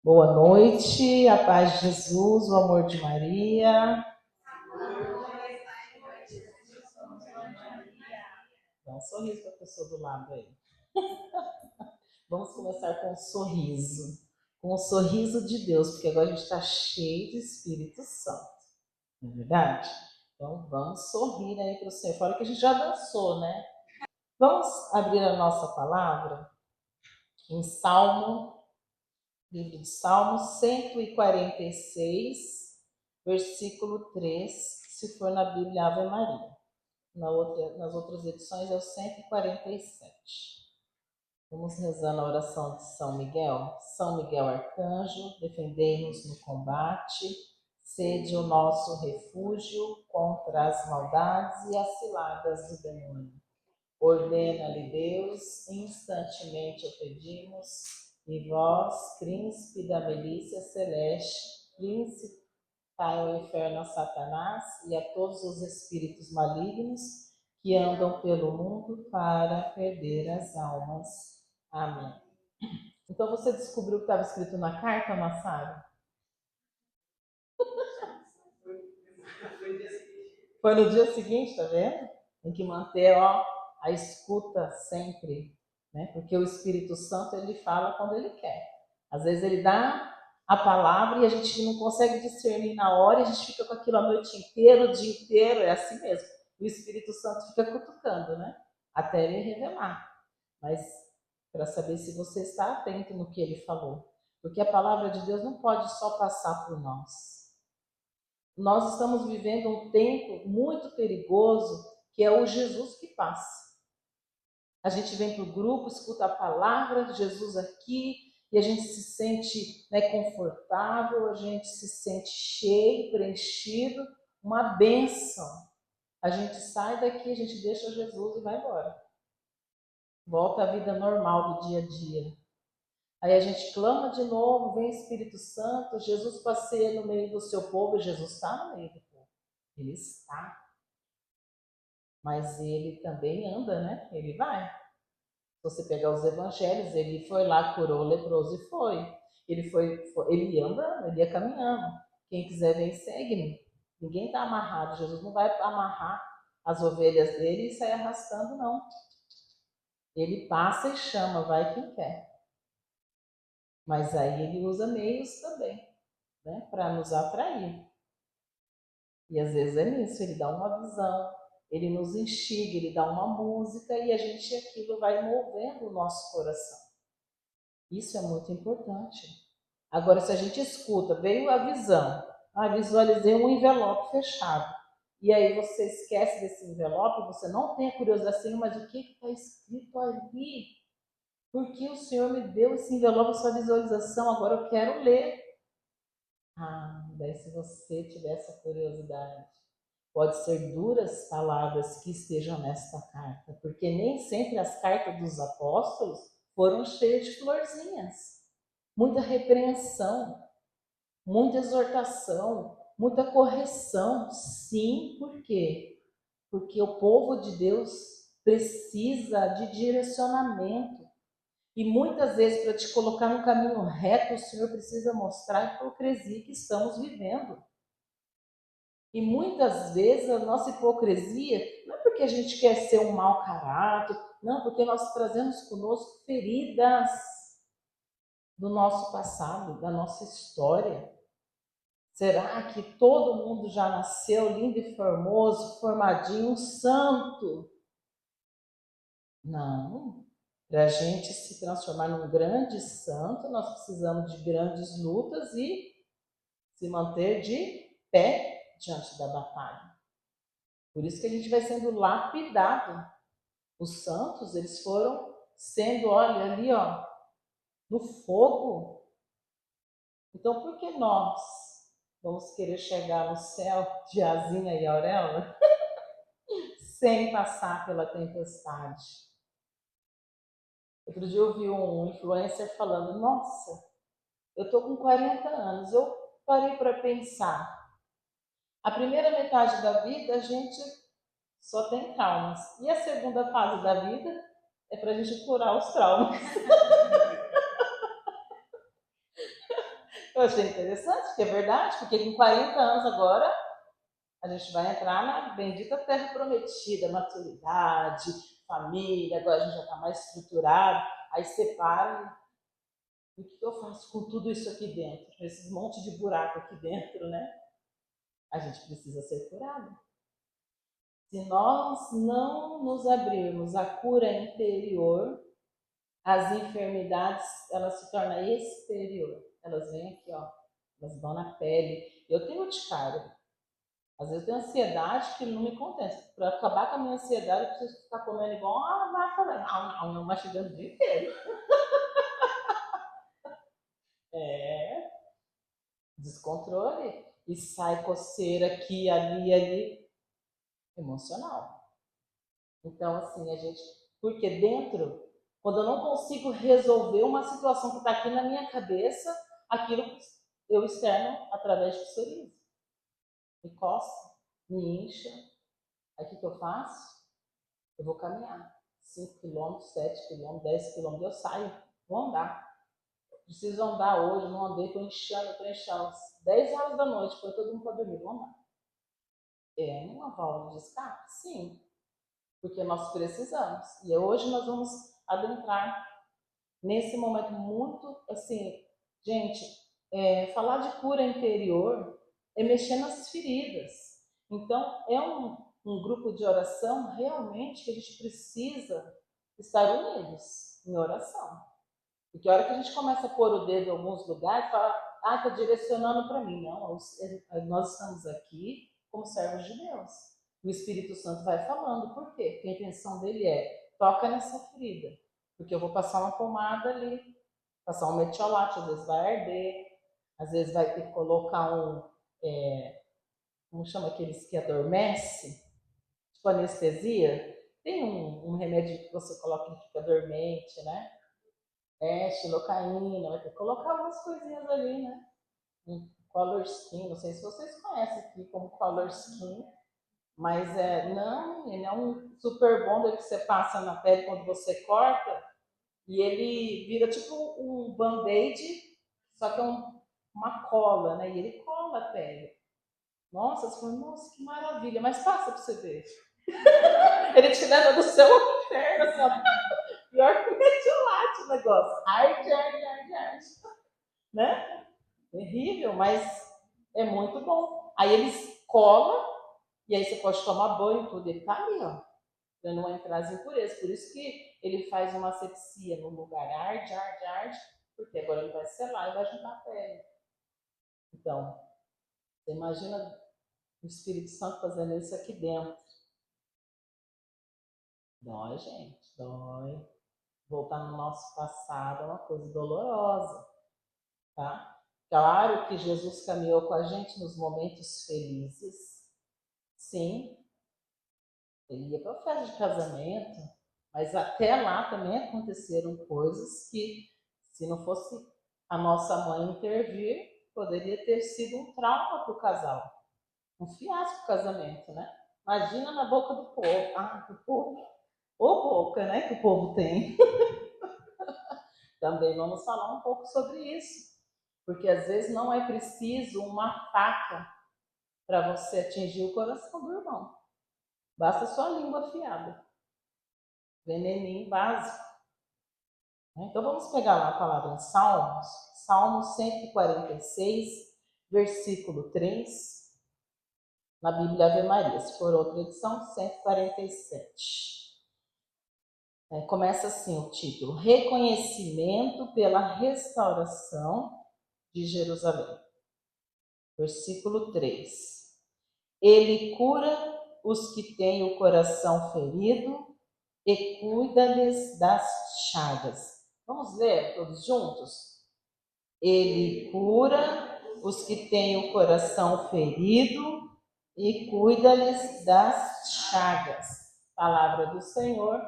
Boa noite, a paz de Jesus, o amor de Maria. Dá um sorriso para a pessoa do lado aí. Vamos começar com um sorriso. Com o sorriso de Deus, porque agora a gente está cheio de Espírito Santo. Não é verdade? Então vamos sorrir aí para o Senhor. Fora que a gente já dançou, né? Vamos abrir a nossa palavra em livro de Salmos 146, versículo 3, se for na Bíblia Ave Maria. Nas outras edições é o 147. Vamos rezando a oração de São Miguel. São Miguel Arcanjo, defendei-nos no combate, sede o nosso refúgio contra as maldades e as ciladas do demônio. Ordena-lhe Deus, instantemente o pedimos, e vós, príncipe da milícia celeste, príncipe ao inferno a Satanás e a todos os espíritos malignos que andam pelo mundo para perder as almas. Amém. Então você descobriu o que estava escrito na carta, Massaro? Foi no dia seguinte, tá vendo? Tem que manter a escuta sempre, né? Porque o Espírito Santo ele fala quando ele quer. Às vezes ele dá a palavra e a gente não consegue discernir na hora e a gente fica com aquilo a noite inteira, o dia inteiro, é assim mesmo. O Espírito Santo fica cutucando, né? Até ele revelar. Mas para saber se você está atento no que ele falou. Porque a palavra de Deus não pode só passar por nós. Nós estamos vivendo um tempo muito perigoso, que é o Jesus que passa. A gente vem para o grupo, escuta a palavra de Jesus aqui, e a gente se sente confortável, a gente se sente cheio, preenchido, uma bênção. A gente sai daqui, a gente deixa Jesus e vai embora. Volta à vida normal do dia a dia. Aí a gente clama de novo, vem Espírito Santo, Jesus passeia no meio do seu povo, e Jesus está no meio do povo. Ele está. Mas ele também anda, né? Ele vai. Se você pegar os evangelhos, ele foi lá, curou o leproso e foi. Ele ia andando, ele ia caminhando. Quem quiser ver, segue-me. Ninguém está amarrado. Jesus não vai amarrar as ovelhas dele e sair arrastando, não. Ele passa e chama, vai quem quer. Mas aí ele usa meios também, né? Para nos atrair. E às vezes é nisso, ele dá uma visão, ele nos instiga, ele dá uma música e a gente aquilo vai movendo o nosso coração. Isso é muito importante. Agora, se a gente escuta, veio a visão, visualizei um envelope fechado, e aí você esquece desse envelope, você não tem a curiosidade assim, mas o que está escrito ali? Porque o Senhor me deu esse envelope, essa visualização, agora eu quero ler. Daí se você tiver essa curiosidade, pode ser duras palavras que estejam nesta carta, porque nem sempre as cartas dos apóstolos foram cheias de florzinhas. Muita repreensão, muita exortação, muita correção. Sim, por quê? Porque o povo de Deus precisa de direcionamento. E muitas vezes, para te colocar no caminho reto, o Senhor precisa mostrar a hipocrisia que estamos vivendo. E muitas vezes a nossa hipocrisia não é porque a gente quer ser um mau caráter, não, porque nós trazemos conosco feridas do nosso passado, da nossa história. Será que todo mundo já nasceu lindo e formoso, formadinho, um santo? Não. Para a gente se transformar num grande santo, nós precisamos de grandes lutas e se manter de pé diante da batalha. Por isso que a gente vai sendo lapidado. Os santos, eles foram sendo, olha, ali, no fogo. Então, por que nós vamos querer chegar no céu de asinha e auréola sem passar pela tempestade? Outro dia eu vi um influencer falando, nossa, eu tô com 40 anos, eu parei para pensar. A primeira metade da vida a gente só tem traumas. E a segunda fase da vida é para a gente curar os traumas. Eu achei interessante, porque é verdade, porque com 40 anos agora a gente vai entrar na bendita terra prometida, maturidade, família, agora a gente já está mais estruturado, aí separa. E o que eu faço com tudo isso aqui dentro? Com esses monte de buraco aqui dentro, né? A gente precisa ser curado. Se nós não nos abrirmos à cura interior, as enfermidades, elas se tornam exterior. Elas vêm aqui, ó. Elas vão na pele. Eu tenho urticária. Às vezes eu tenho ansiedade que não me contenta. Para acabar com a minha ansiedade, eu preciso ficar comendo igual uma vaca, não mastigando o dia inteiro. É, descontrole. E sai coceira aqui, ali, ali. Emocional. Então, assim, a gente. Porque dentro, quando eu não consigo resolver uma situação que está aqui na minha cabeça, aquilo eu externo através de psoríase. Me coça, me incha. Aí o que eu faço? Eu vou caminhar. 5 quilômetros, 7 quilômetros, 10 quilômetros, eu saio, vou andar. Preciso andar hoje, não andei, estou inchando. 10 horas da noite, foi todo mundo para dormir, vou andar. É uma válvula de escape? Sim, porque nós precisamos. E hoje nós vamos adentrar nesse momento muito, assim, gente, falar de cura interior é mexer nas feridas. Então, é um grupo de oração realmente que a gente precisa estar unidos em oração. Porque a hora que a gente começa a pôr o dedo em alguns lugares, fala, está direcionando para mim. Não, nós estamos aqui como servos de Deus. O Espírito Santo vai falando. Por quê? Porque a intenção dele toca nessa ferida. Porque eu vou passar uma pomada ali, passar um metiolate, às vezes vai arder, às vezes vai ter que colocar como chama aqueles que adormece? Tipo anestesia. Tem um remédio que você coloca que fica dormente, né? Xilocaína, vai ter que colocar umas coisinhas ali, né? Um Color Skin, não sei se vocês conhecem aqui como Color Skin, mas não, ele é um super bonder que você passa na pele quando você corta e ele vira tipo um band-aid, só que é uma cola, né? E ele cola a pele. Nossa, você fala, nossa, que maravilha, mas passa pra você ver. Ele te leva do céu ao inferno, assim, ó. Pior que metiolate o negócio. Arde, né? Terrível, mas é muito bom. Aí eles colam e aí você pode tomar banho e tudo. Ele tá ali, ó, para não entrar as impurezas. Por isso que ele faz uma asepsia no lugar. Arde, porque agora ele vai selar e vai juntar a pele. Então, você imagina o Espírito Santo fazendo isso aqui dentro. Dói, gente, dói. Voltar no nosso passado é uma coisa dolorosa, tá? Claro que Jesus caminhou com a gente nos momentos felizes. Sim, ele ia para a festa de casamento, mas até lá também aconteceram coisas que, se não fosse a nossa mãe intervir, poderia ter sido um trauma para o casal. Um fiasco o casamento, né? Imagina na boca do povo. Ah, do povo. Ou boca, né? Que o povo tem. Também vamos falar um pouco sobre isso. Porque às vezes não é preciso uma faca para você atingir o coração do irmão. Basta só a língua afiada. Veneninho básico. Então vamos pegar lá a palavra em Salmos. Salmo 146, versículo 3. Na Bíblia Ave Maria. Se for outra edição, 147. Começa assim o título: Reconhecimento pela restauração de Jerusalém. Versículo 3. Ele cura os que têm o coração ferido e cuida-lhes das chagas. Vamos ler todos juntos? Ele cura os que têm o coração ferido e cuida-lhes das chagas. Palavra do Senhor,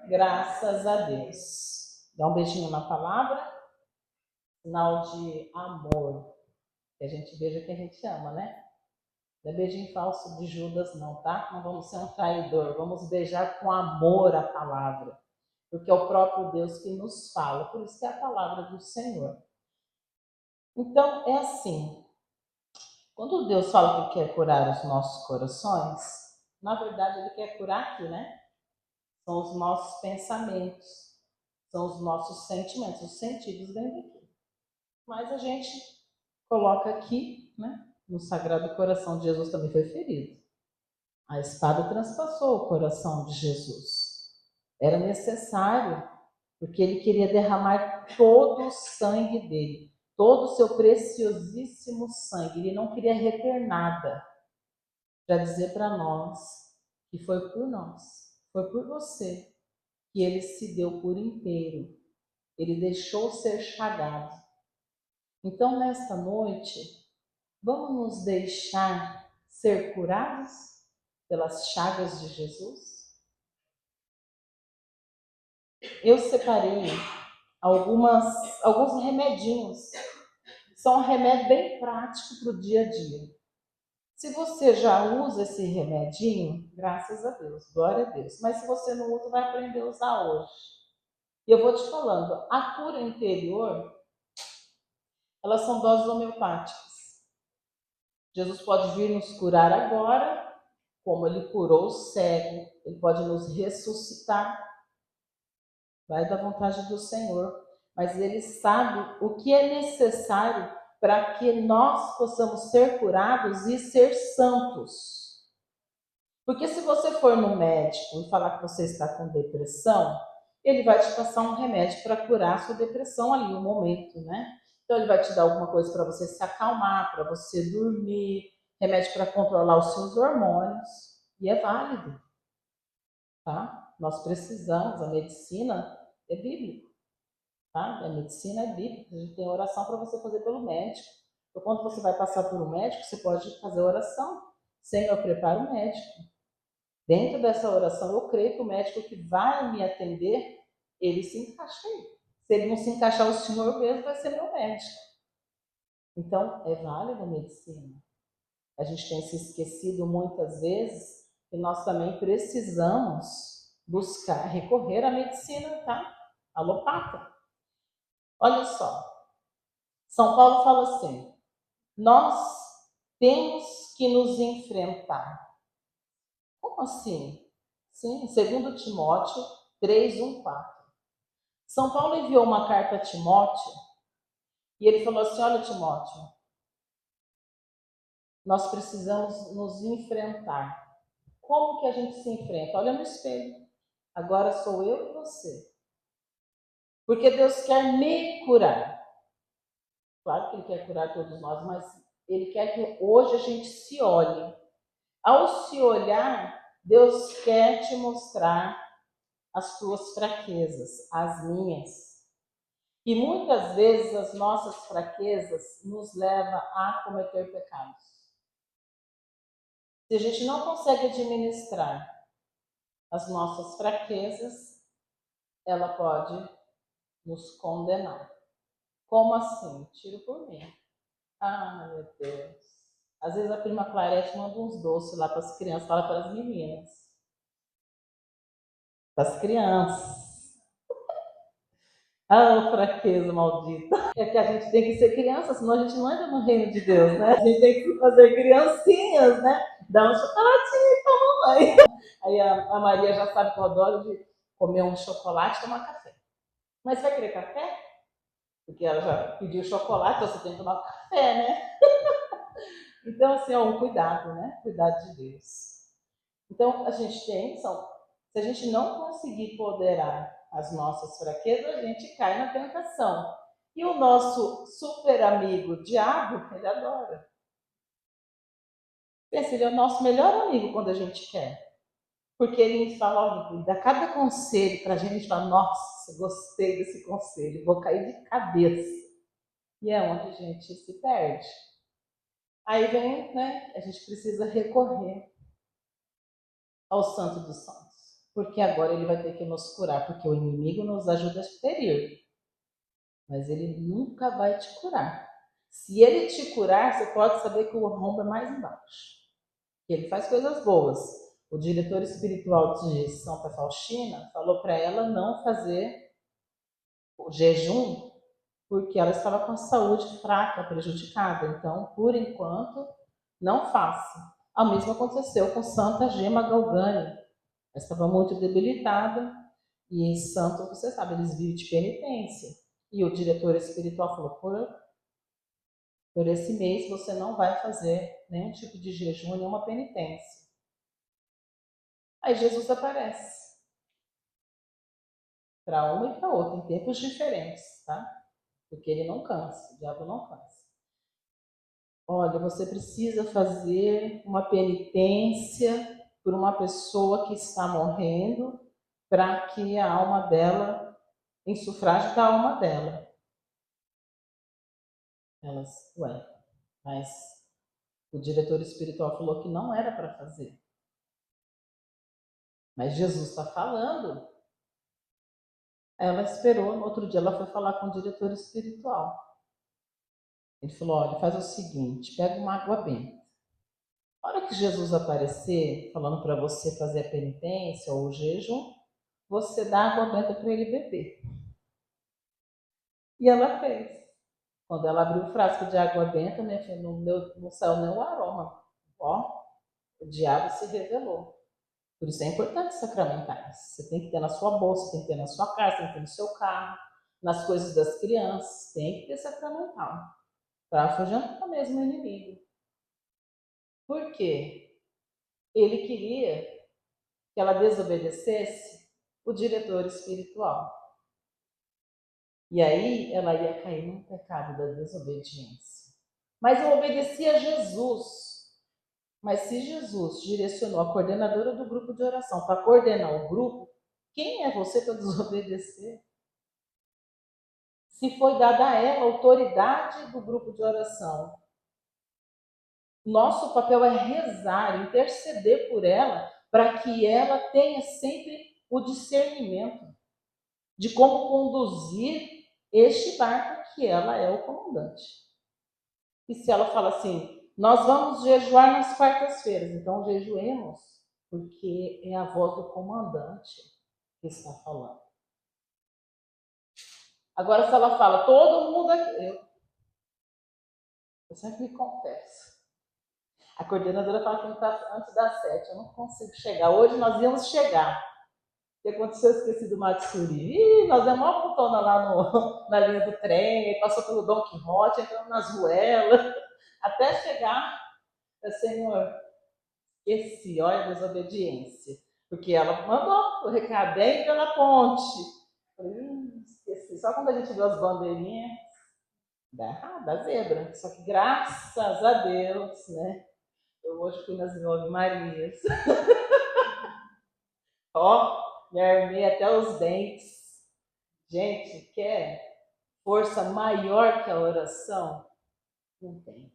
graças a Deus. Dá um beijinho na palavra, sinal de amor. Que a gente veja que a gente ama, né? Não é beijinho falso de Judas, não, tá? Não vamos ser um traidor. Vamos beijar com amor a palavra. Porque é o próprio Deus que nos fala. Por isso que é a palavra do Senhor. Então, é assim, quando Deus fala que quer curar os nossos corações, na verdade Ele quer curar aqui, né? São os nossos pensamentos, são os nossos sentimentos, os sentidos vêm daqui. Mas a gente coloca aqui, né? No Sagrado Coração de Jesus também foi ferido. A espada transpassou o coração de Jesus. Era necessário, porque ele queria derramar todo o sangue dele, todo o seu preciosíssimo sangue. Ele não queria reter nada para dizer para nós que foi por nós, foi por você que ele se deu por inteiro. Ele deixou ser chagado. Então, nesta noite, vamos nos deixar ser curados pelas chagas de Jesus? Eu separei alguns remedinhos. São um remédio bem prático para o dia a dia. Se você já usa esse remedinho, graças a Deus, glória a Deus. Mas se você não usa, vai aprender a usar hoje. E eu vou te falando, a cura interior, elas são doses homeopáticas. Jesus pode vir nos curar agora, como ele curou o cego, ele pode nos ressuscitar. Vai da vontade do Senhor. Mas ele sabe o que é necessário para que nós possamos ser curados e ser santos. Porque se você for no médico e falar que você está com depressão, ele vai te passar um remédio para curar a sua depressão ali no momento, né? Então ele vai te dar alguma coisa para você se acalmar, para você dormir, remédio para controlar os seus hormônios, e é válido, tá? Nós precisamos, a medicina é bíblica, tá? A medicina é bíblica, a gente tem oração para você fazer pelo médico. Então, quando você vai passar por um médico, você pode fazer oração. Senhor, prepara o médico. Dentro dessa oração, eu creio que o médico que vai me atender, ele se encaixa aí. Se ele não se encaixar, o Senhor mesmo vai ser meu médico. Então, é válida a medicina. A gente tem se esquecido muitas vezes que nós também precisamos buscar, recorrer à medicina, tá? Alopata. Olha só, São Paulo fala assim, nós temos que nos enfrentar. Como assim? Sim, 2 Timóteo 3:1-4. São Paulo enviou uma carta a Timóteo e ele falou assim, olha Timóteo, nós precisamos nos enfrentar. Como que a gente se enfrenta? Olha no espelho. Agora sou eu e você. Porque Deus quer me curar. Claro que Ele quer curar todos nós, mas Ele quer que hoje a gente se olhe. Ao se olhar, Deus quer te mostrar as tuas fraquezas, as minhas. E muitas vezes as nossas fraquezas nos levam a cometer pecados. Se a gente não consegue administrar as nossas fraquezas, ela pode nos condenar. Como assim? Tiro por mim. Ah, meu Deus. Às vezes a prima Clarete manda uns doces lá para as crianças, fala para as meninas. Para as crianças. Ah, fraqueza maldita. É que a gente tem que ser criança, senão a gente não entra no reino de Deus, né? A gente tem que fazer criancinhas, né? Dar um chocolatinho para a mamãe. Aí a Maria já sabe que eu adoro de comer um chocolate e tomar café. Mas vai querer café? Porque ela já pediu chocolate, então você tem que tomar café, né? Então, assim, é um cuidado, né? Cuidado de Deus. Então, a gente tem, se a gente não conseguir poderar as nossas fraquezas, a gente cai na tentação. E o nosso super amigo diabo, ele adora. Pensa, ele é o nosso melhor amigo quando a gente quer. Porque ele fala, olha, dá cada conselho pra gente, fala, nossa, gostei desse conselho, vou cair de cabeça. E é onde a gente se perde. Aí vem, né, a gente precisa recorrer ao Santo dos Santos. Porque agora ele vai ter que nos curar, porque o inimigo nos ajuda a ferir. Mas ele nunca vai te curar. Se ele te curar, você pode saber que o rombo é mais embaixo. Ele faz coisas boas. O diretor espiritual de Santa Faustina falou para ela não fazer o jejum, porque ela estava com a saúde fraca, prejudicada. Então, por enquanto, não faça. O mesmo aconteceu com Santa Gema Galgani. Ela estava muito debilitada e em santo, você sabe, eles vivem de penitência. E o diretor espiritual falou, por esse mês você não vai fazer nenhum tipo de jejum, nenhuma penitência. Aí Jesus aparece para uma e para outra, em tempos diferentes, tá? Porque ele não cansa, o diabo não cansa. Olha, você precisa fazer uma penitência por uma pessoa que está morrendo para que a alma dela, em sufrágio da alma dela. Elas, mas o diretor espiritual falou que não era para fazer. Mas Jesus está falando. Ela esperou, no outro dia ela foi falar com o diretor espiritual. Ele falou, olha, faz o seguinte, pega uma água benta. Na hora que Jesus aparecer, falando para você fazer a penitência ou o jejum, você dá água benta para ele beber. E ela fez. Quando ela abriu o frasco de água benta, não saiu nem o aroma. Ó, o diabo se revelou. Por isso é importante sacramentar. Você tem que ter na sua bolsa, tem que ter na sua casa, tem que ter no seu carro, nas coisas das crianças, tem que ter sacramental. Para afugentar mesmo o inimigo. Por quê? Ele queria que ela desobedecesse o diretor espiritual. E aí ela ia cair no pecado da desobediência. Mas eu obedeci a Jesus. Mas se Jesus direcionou a coordenadora do grupo de oração para coordenar o grupo, quem é você para desobedecer? Se foi dada a ela a autoridade do grupo de oração, nosso papel é rezar, interceder por ela, para que ela tenha sempre o discernimento de como conduzir este barco que ela é o comandante. E se ela fala assim, nós vamos jejuar nas quartas-feiras, então jejuemos, porque é a voz do comandante que está falando. Agora, se ela fala, todo mundo aqui, eu sempre me confesso. A coordenadora fala que não está antes das 7, eu não consigo chegar. Hoje nós íamos chegar. O que aconteceu? Eu esqueci do Matsuri. Nós demos uma voltona lá na linha do trem, aí passou pelo Dom Quixote, entramos nas ruelas, até chegar. Senhor, esqueci, olha a desobediência. Porque ela mandou o recado bem pela ponte. Esqueci. Só quando a gente vê as bandeirinhas, dá errado, dá zebra. Só que graças a Deus, né? Eu hoje fui nas 9 Marias. Ó, me armei até os dentes. Gente, quer força maior que a oração? Não tem.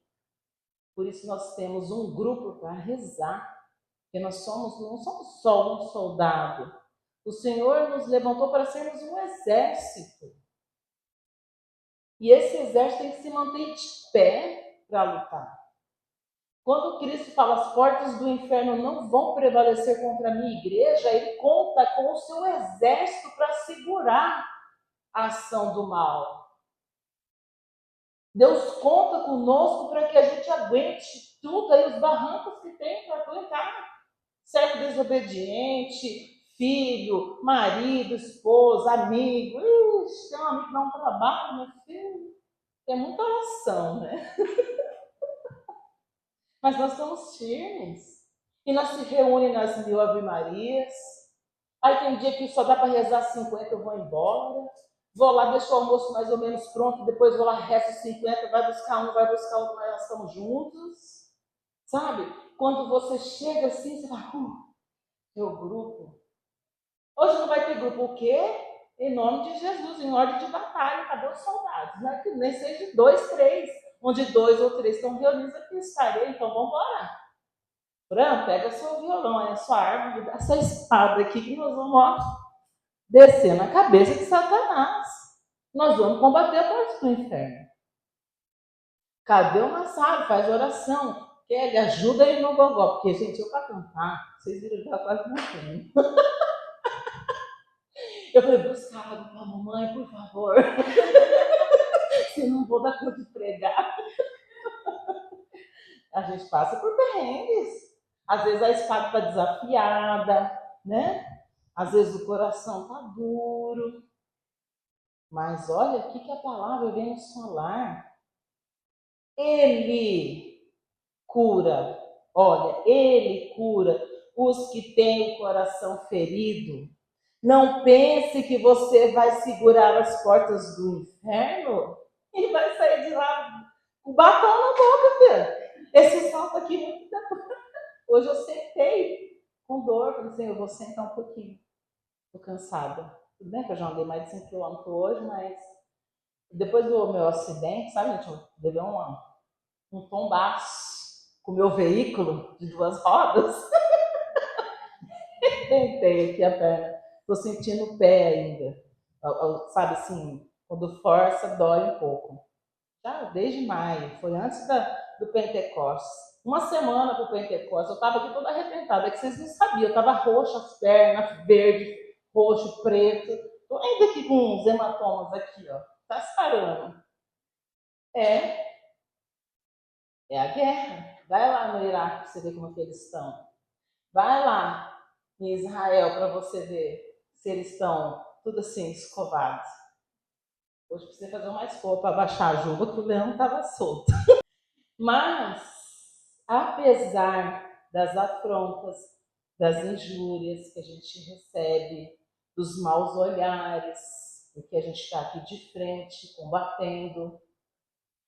Por isso nós temos um grupo para rezar. Porque nós não somos só um soldado. O Senhor nos levantou para sermos um exército. E esse exército tem que se manter de pé para lutar. Quando Cristo fala, as portas do inferno não vão prevalecer contra a minha igreja, ele conta com o seu exército para segurar a ação do mal. Deus conta conosco para que a gente aguente tudo aí, os barrancos que tem para aguentar. Servo desobediente, filho, marido, esposa, amigo. Ixi, tem um amigo que dá um trabalho, meu filho. Tem muita oração, né? Mas nós somos firmes. E nós se reúnem nas 1000 Ave Marias. Aí tem dia que só dá para rezar 50, eu vou embora. Vou lá, deixo o almoço mais ou menos pronto, depois vou lá, rezo 50, vai buscar um, vai buscar outro, mas nós estamos juntos. Sabe? Quando você chega assim, você fala, meu grupo. Hoje não vai ter grupo o quê? Em nome de Jesus, em ordem de batalha, cadê os soldados? Não é que nem seja 2, 3, onde 2 ou 3 estão reunidos aqui, estarei, então vamos embora. Fran, pega seu violão, a sua arma, me dá essa espada aqui que nós vamos ó, descer na cabeça de Satanás. Nós vamos combater a porta do inferno. Cadê o Massaro? Faz oração. Kelly, ajuda aí no gogó, porque, gente, eu para cantar, vocês viram, já quase não tenho. Eu falei, busca água para a mamãe, por favor. Se não vou dar conta de pregar, a gente passa por perrengues. Às vezes a espada está desafiada, né? Às vezes o coração está duro. Mas olha o que a palavra vem nos falar. Ele cura. Olha, ele cura os que têm o coração ferido. Não pense que você vai segurar as portas do inferno e vai sair de lá com batom na boca, filha. Esse salto aqui, hoje eu sentei com dor, falei assim, eu vou sentar um pouquinho, estou cansada. Tudo bem que eu já andei mais de 5 km hoje, mas depois do meu acidente, sabe, gente, eu levei um tombaço com o meu veículo de 2 rodas. Tentei aqui a perna. Tô sentindo o pé ainda. Sabe assim, quando força, dói um pouco. Já desde maio, foi antes do Pentecostes. Uma semana pro Pentecostes, eu tava aqui toda arrebentada, é que vocês não sabiam, eu tava roxa as pernas, verde, roxo, preto. Tô ainda aqui com uns hematomas aqui, ó. Tá sarando. É, é a guerra. Vai lá no Iraque pra você ver como que eles estão. Vai lá em Israel para você ver se eles estão tudo assim, escovados. Hoje precisa fazer uma escova para baixar a juba, que o leão estava solto. Mas, apesar das afrontas, das injúrias que a gente recebe, dos maus olhares, porque a gente está aqui de frente, combatendo,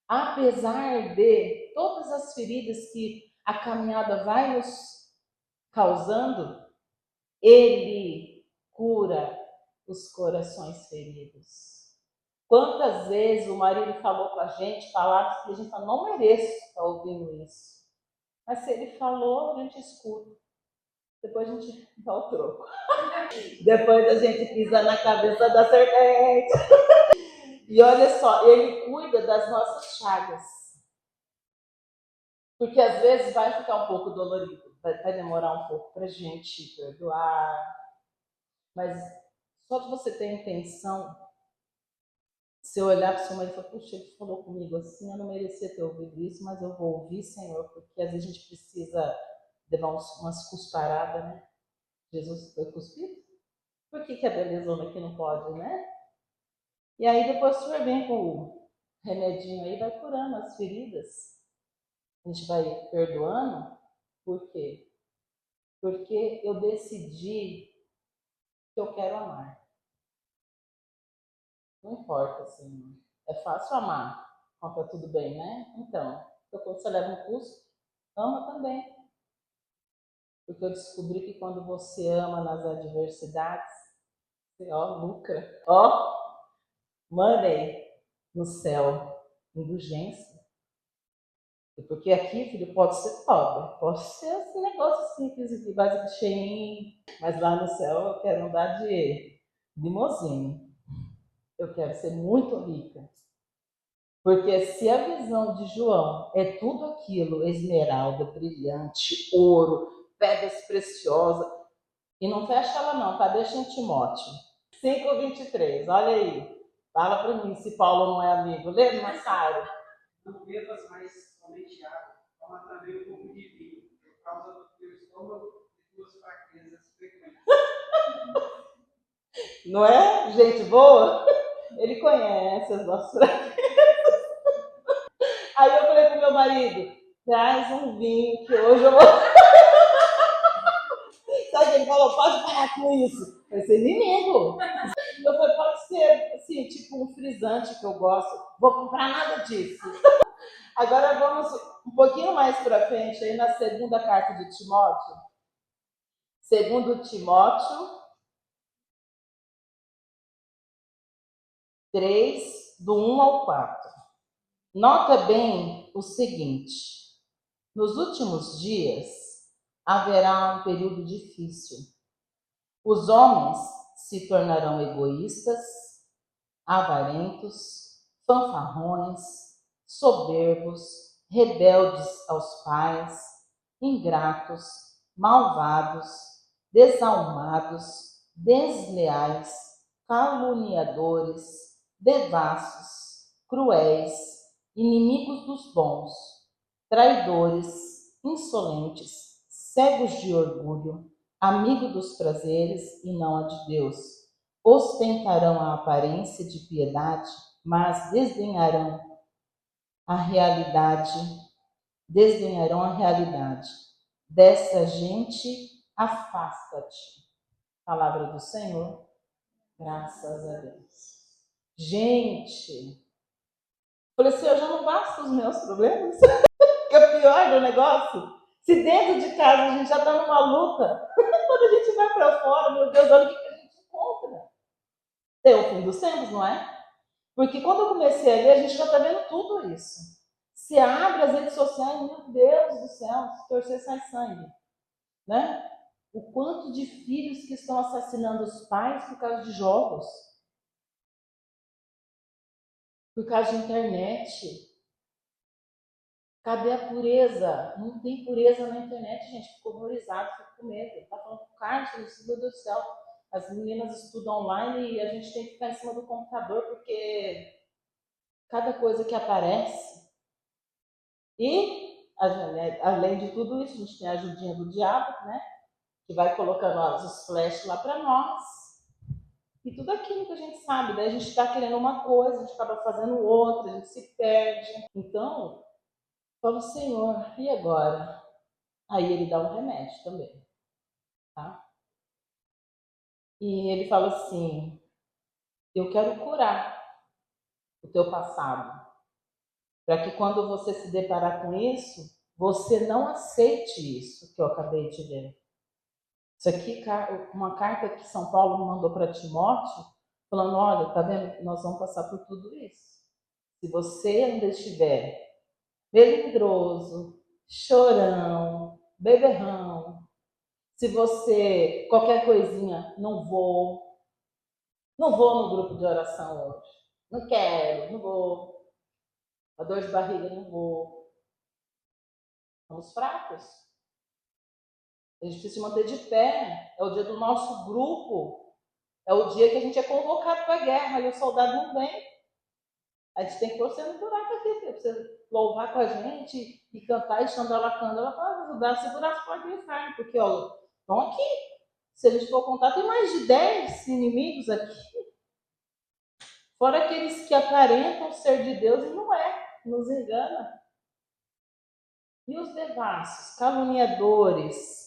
apesar de todas as feridas que a caminhada vai nos causando, ele cura os corações feridos. Quantas vezes o marido falou com a gente palavras que a gente fala, não mereço estar ouvindo isso. Mas se ele falou, a gente escuta. Depois a gente dá o troco. Depois a gente pisa na cabeça da serpente. E olha só, ele cuida das nossas chagas. Porque às vezes vai ficar um pouco dolorido. Vai demorar um pouco para a gente perdoar. Mas só de você ter a intenção, se eu olhar para o seu marido e falar, puxa, ele falou comigo assim, eu não merecia ter ouvido isso, mas eu vou ouvir, Senhor, porque às vezes a gente precisa levar umas cusparadas, né? Jesus foi cuspido? Por que a belezona aqui não pode, né? E aí depois o senhor vem com o remedinho aí, vai curando as feridas. A gente vai perdoando. Por quê? Porque eu decidi que eu quero amar. Não importa, assim, é fácil amar quando tá tudo bem, né? Então quando você leva um custo, ama também. Porque eu descobri que quando você ama nas adversidades, você, ó, lucra. Ó, money no céu, indulgência. Porque aqui, filho, pode ser pobre, pode ser esse negócio simples aqui, básico cheinho, mas lá no céu eu quero andar de limousine. Eu quero ser muito rica. Porque se a visão de João é tudo aquilo, esmeralda, brilhante, ouro, pedras preciosas, e não fecha ela não, tá? Deixa em Timóteo. 5:23, olha aí. Fala para mim se Paulo não é amigo. Lê, Massaro. Não bebas mais somente água, toma também um pouco de vinho, por causa do teu estômago e tuas fraquezas frequentes. Não é? Gente boa? Ele conhece as nossas fraquezas. Aí eu falei pro meu marido, traz um vinho que hoje eu vou... Sabe o que ele falou? Pode parar com isso. Vai ser inimigo. Eu falei, pode ser, assim, tipo um frisante que eu gosto. Vou comprar nada disso. Agora vamos um pouquinho mais para frente, aí na segunda carta de Timóteo. Segundo Timóteo 3, do 1 ao 4. Nota bem o seguinte: nos últimos dias haverá um período difícil. Os homens se tornarão egoístas, avarentos, fanfarrões, soberbos, rebeldes aos pais, ingratos, malvados, desalmados, desleais, caluniadores, devassos, cruéis, inimigos dos bons, traidores, insolentes, cegos de orgulho, amigos dos prazeres e não a de Deus. Ostentarão a aparência de piedade, mas desdenharão a realidade. Dessa gente, afasta-te. Palavra do Senhor, graças a Deus. Gente, falei assim, eu já não basta os meus problemas? Que é o pior do negócio. Se dentro de casa a gente já está numa luta, quando a gente vai para fora, meu Deus, olha o que a gente encontra. É o fim dos tempos, não é? Porque quando eu comecei a ler, a gente já está vendo tudo isso. Se abre as redes sociais, meu Deus do céu, se torcer sai sangue. Né? O quanto de filhos que estão assassinando os pais por causa de jogos, por causa de internet. Cadê a pureza? Não tem pureza na internet, gente. Fico horrorizado, fico com medo. Tá falando com o Carlos, meu Deus do céu. As meninas estudam online e a gente tem que ficar em cima do computador porque cada coisa que aparece. E, além de tudo isso, a gente tem a ajudinha do diabo, né? Que vai colocando os flash lá para nós. E tudo aquilo que a gente sabe. Daí a gente está querendo uma coisa, a gente acaba fazendo outra, a gente se perde. Então, fala, Senhor, e agora? Aí ele dá um remédio também, tá? E ele fala assim, eu quero curar o teu passado, para que quando você se deparar com isso, você não aceite isso que eu acabei de ler. Isso aqui, uma carta que São Paulo mandou para Timóteo, falando, olha, tá vendo? Nós vamos passar por tudo isso. Se você ainda estiver melindroso, chorão, beberrão, se você, qualquer coisinha, não vou no grupo de oração hoje, não quero, não vou, a dor de barriga, não vou. Estamos fracos. A gente precisa se manter de pé. É o dia do nosso grupo. É o dia que a gente é convocado para a guerra e o soldado não vem. A gente tem que torcer no buraco aqui, para você louvar com a gente e cantar e xandalacando. Ela para ajudar a segurar as portas do inferno, porque ó, estão aqui. Se a gente for contar, tem mais de 10 inimigos aqui. Fora aqueles que aparentam ser de Deus e não é, nos engana. E os devassos, caluniadores,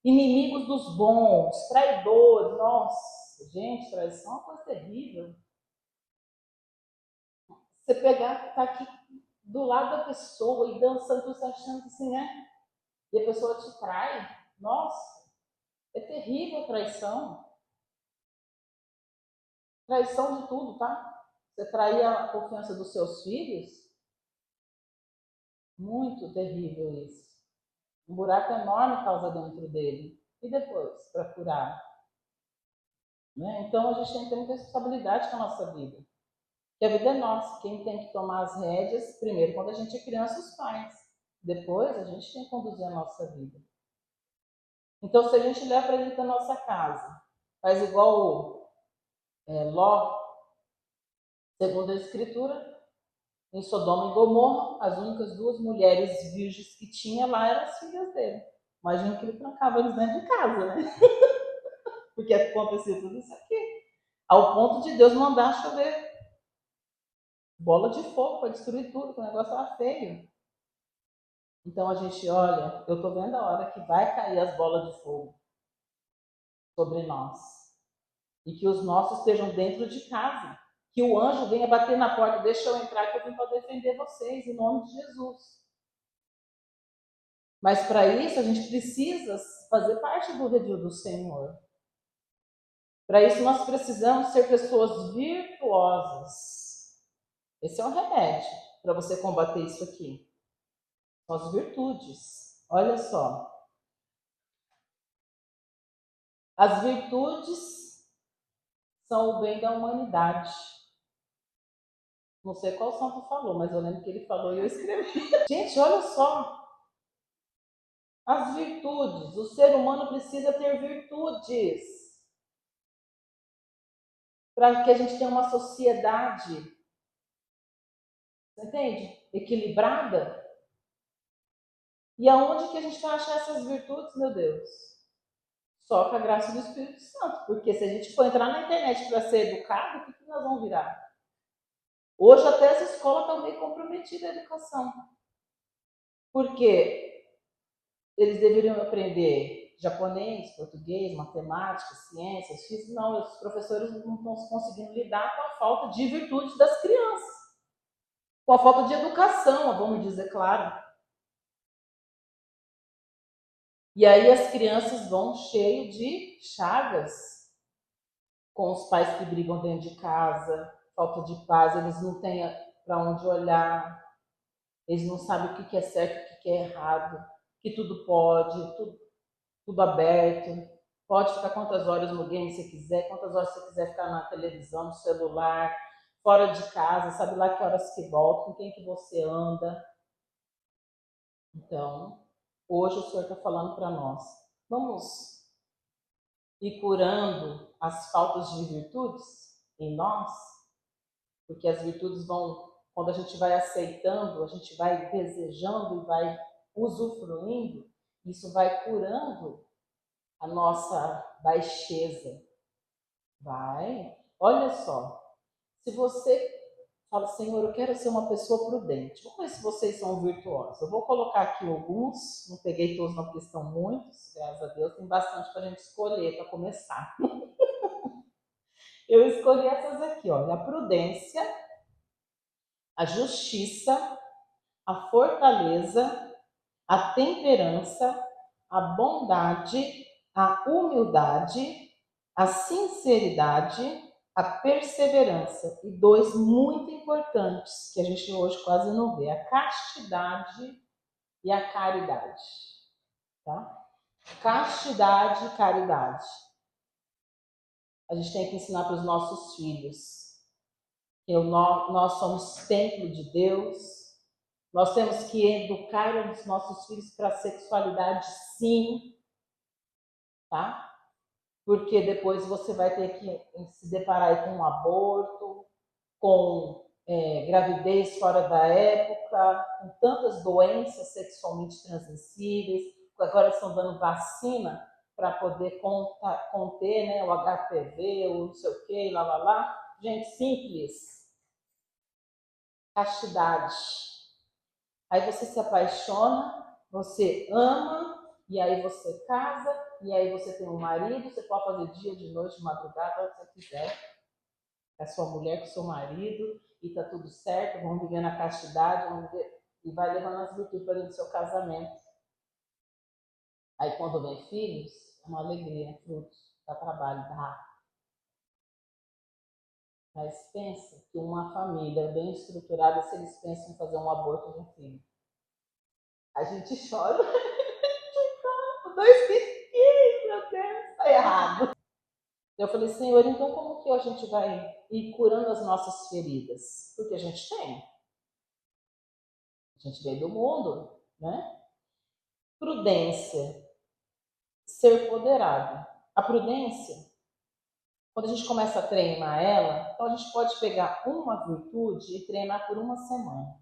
inimigos dos bons, traidores. Nossa, gente, traição é uma coisa terrível. Você pegar, tá aqui do lado da pessoa e dançando, você achando assim, né? E a pessoa te trai. Nossa, é terrível a traição. Traição de tudo, tá? Você trair a confiança dos seus filhos, muito terrível isso. Um buraco enorme causa dentro dele. E depois, para curar? Né? Então, a gente tem que ter muita responsabilidade com a nossa vida. Porque a vida é nossa. Quem tem que tomar as rédeas, primeiro, quando a gente é criança, os pais. Depois, a gente tem que conduzir a nossa vida. Então, se a gente leva para dentro da nossa casa, faz igual Ló, segundo a Escritura, em Sodoma e Gomorra, as únicas 2 mulheres virgens que tinha lá eram as filhas dele. Imagina que ele trancava eles dentro de casa, né? Porque acontecia tudo isso aqui. Ao ponto de Deus mandar chover bola de fogo para destruir tudo, que o negócio era feio. Então a gente olha, eu estou vendo a hora que vai cair as bolas de fogo sobre nós. E que os nossos estejam dentro de casa. Que o anjo venha bater na porta, deixa eu entrar que eu vim para defender vocês, em nome de Jesus. Mas para isso a gente precisa fazer parte do redil do Senhor. Para isso nós precisamos ser pessoas virtuosas. Esse é o remédio para você combater isso aqui. São as virtudes. Olha só. As virtudes são o bem da humanidade. Não sei qual santo falou, mas eu lembro que ele falou e eu escrevi. Gente, olha só. As virtudes. O ser humano precisa ter virtudes para que a gente tenha uma sociedade Você entende? Equilibrada. E aonde que a gente vai achar essas virtudes, meu Deus? Só com a graça do Espírito Santo. Porque se a gente for entrar na internet para ser educado, o que nós vamos virar? Hoje até as escolas estão meio comprometidas à educação. Porque eles deveriam aprender japonês, português, matemática, ciências, física. Não, os professores não estão conseguindo lidar com a falta de virtude das crianças. Com a falta de educação, vamos dizer, claro. E aí as crianças vão cheio de chagas, com os pais que brigam dentro de casa, falta de paz, eles não têm para onde olhar, eles não sabem o que é certo, o que é errado, que tudo pode, tudo aberto. Pode ficar quantas horas no game você quiser, quantas horas você quiser ficar na televisão, no celular, fora de casa, sabe lá que horas que volta, com quem que você anda. Então, hoje o Senhor está falando para nós. Vamos ir curando as faltas de virtudes em nós, porque as virtudes vão, quando a gente vai aceitando, a gente vai desejando e vai usufruindo, isso vai curando a nossa baixeza. Vai. Olha só, se você fala, Senhor, eu quero ser uma pessoa prudente. Vamos ver se vocês são virtuosos. Eu vou colocar aqui alguns, não peguei todos não, porque estão muitos, graças a Deus, tem bastante para a gente escolher para começar. Eu escolhi essas aqui, olha, a prudência, a justiça, a fortaleza, a temperança, a bondade, a humildade, a sinceridade, a perseverança. E dois muito importantes, que a gente hoje quase não vê, a castidade e a caridade. Tá? Castidade e caridade. A gente tem que ensinar para os nossos filhos que nós somos templo de Deus. Nós temos que educar os nossos filhos para a sexualidade, sim, tá? Porque depois você vai ter que se deparar com um aborto, com gravidez fora da época, com tantas doenças sexualmente transmissíveis. Agora estão dando vacina para poder conter, né, o HPV, o não sei o que, lá. Gente, simples. Castidade. Aí você se apaixona, você ama, e aí você casa, e aí você tem um marido, você pode fazer dia, de noite, de madrugada, o que você quiser. É a sua mulher com o seu marido, e tá tudo certo, vão viver na castidade, vão viver, e vai levando as virtudes para dentro do seu casamento. Aí quando vem filhos, é uma alegria, frutos, dá trabalho, dá. Mas pensa que uma família bem estruturada, se eles pensam em fazer um aborto de um filho, a gente chora. 2 filhos, meu Deus, tá errado. Eu falei, Senhor, então como que a gente vai ir curando as nossas feridas? Porque a gente tem. A gente veio do mundo, né? Prudência, ser poderado. A prudência, quando a gente começa a treinar ela, então a gente pode pegar uma virtude e treinar por uma semana.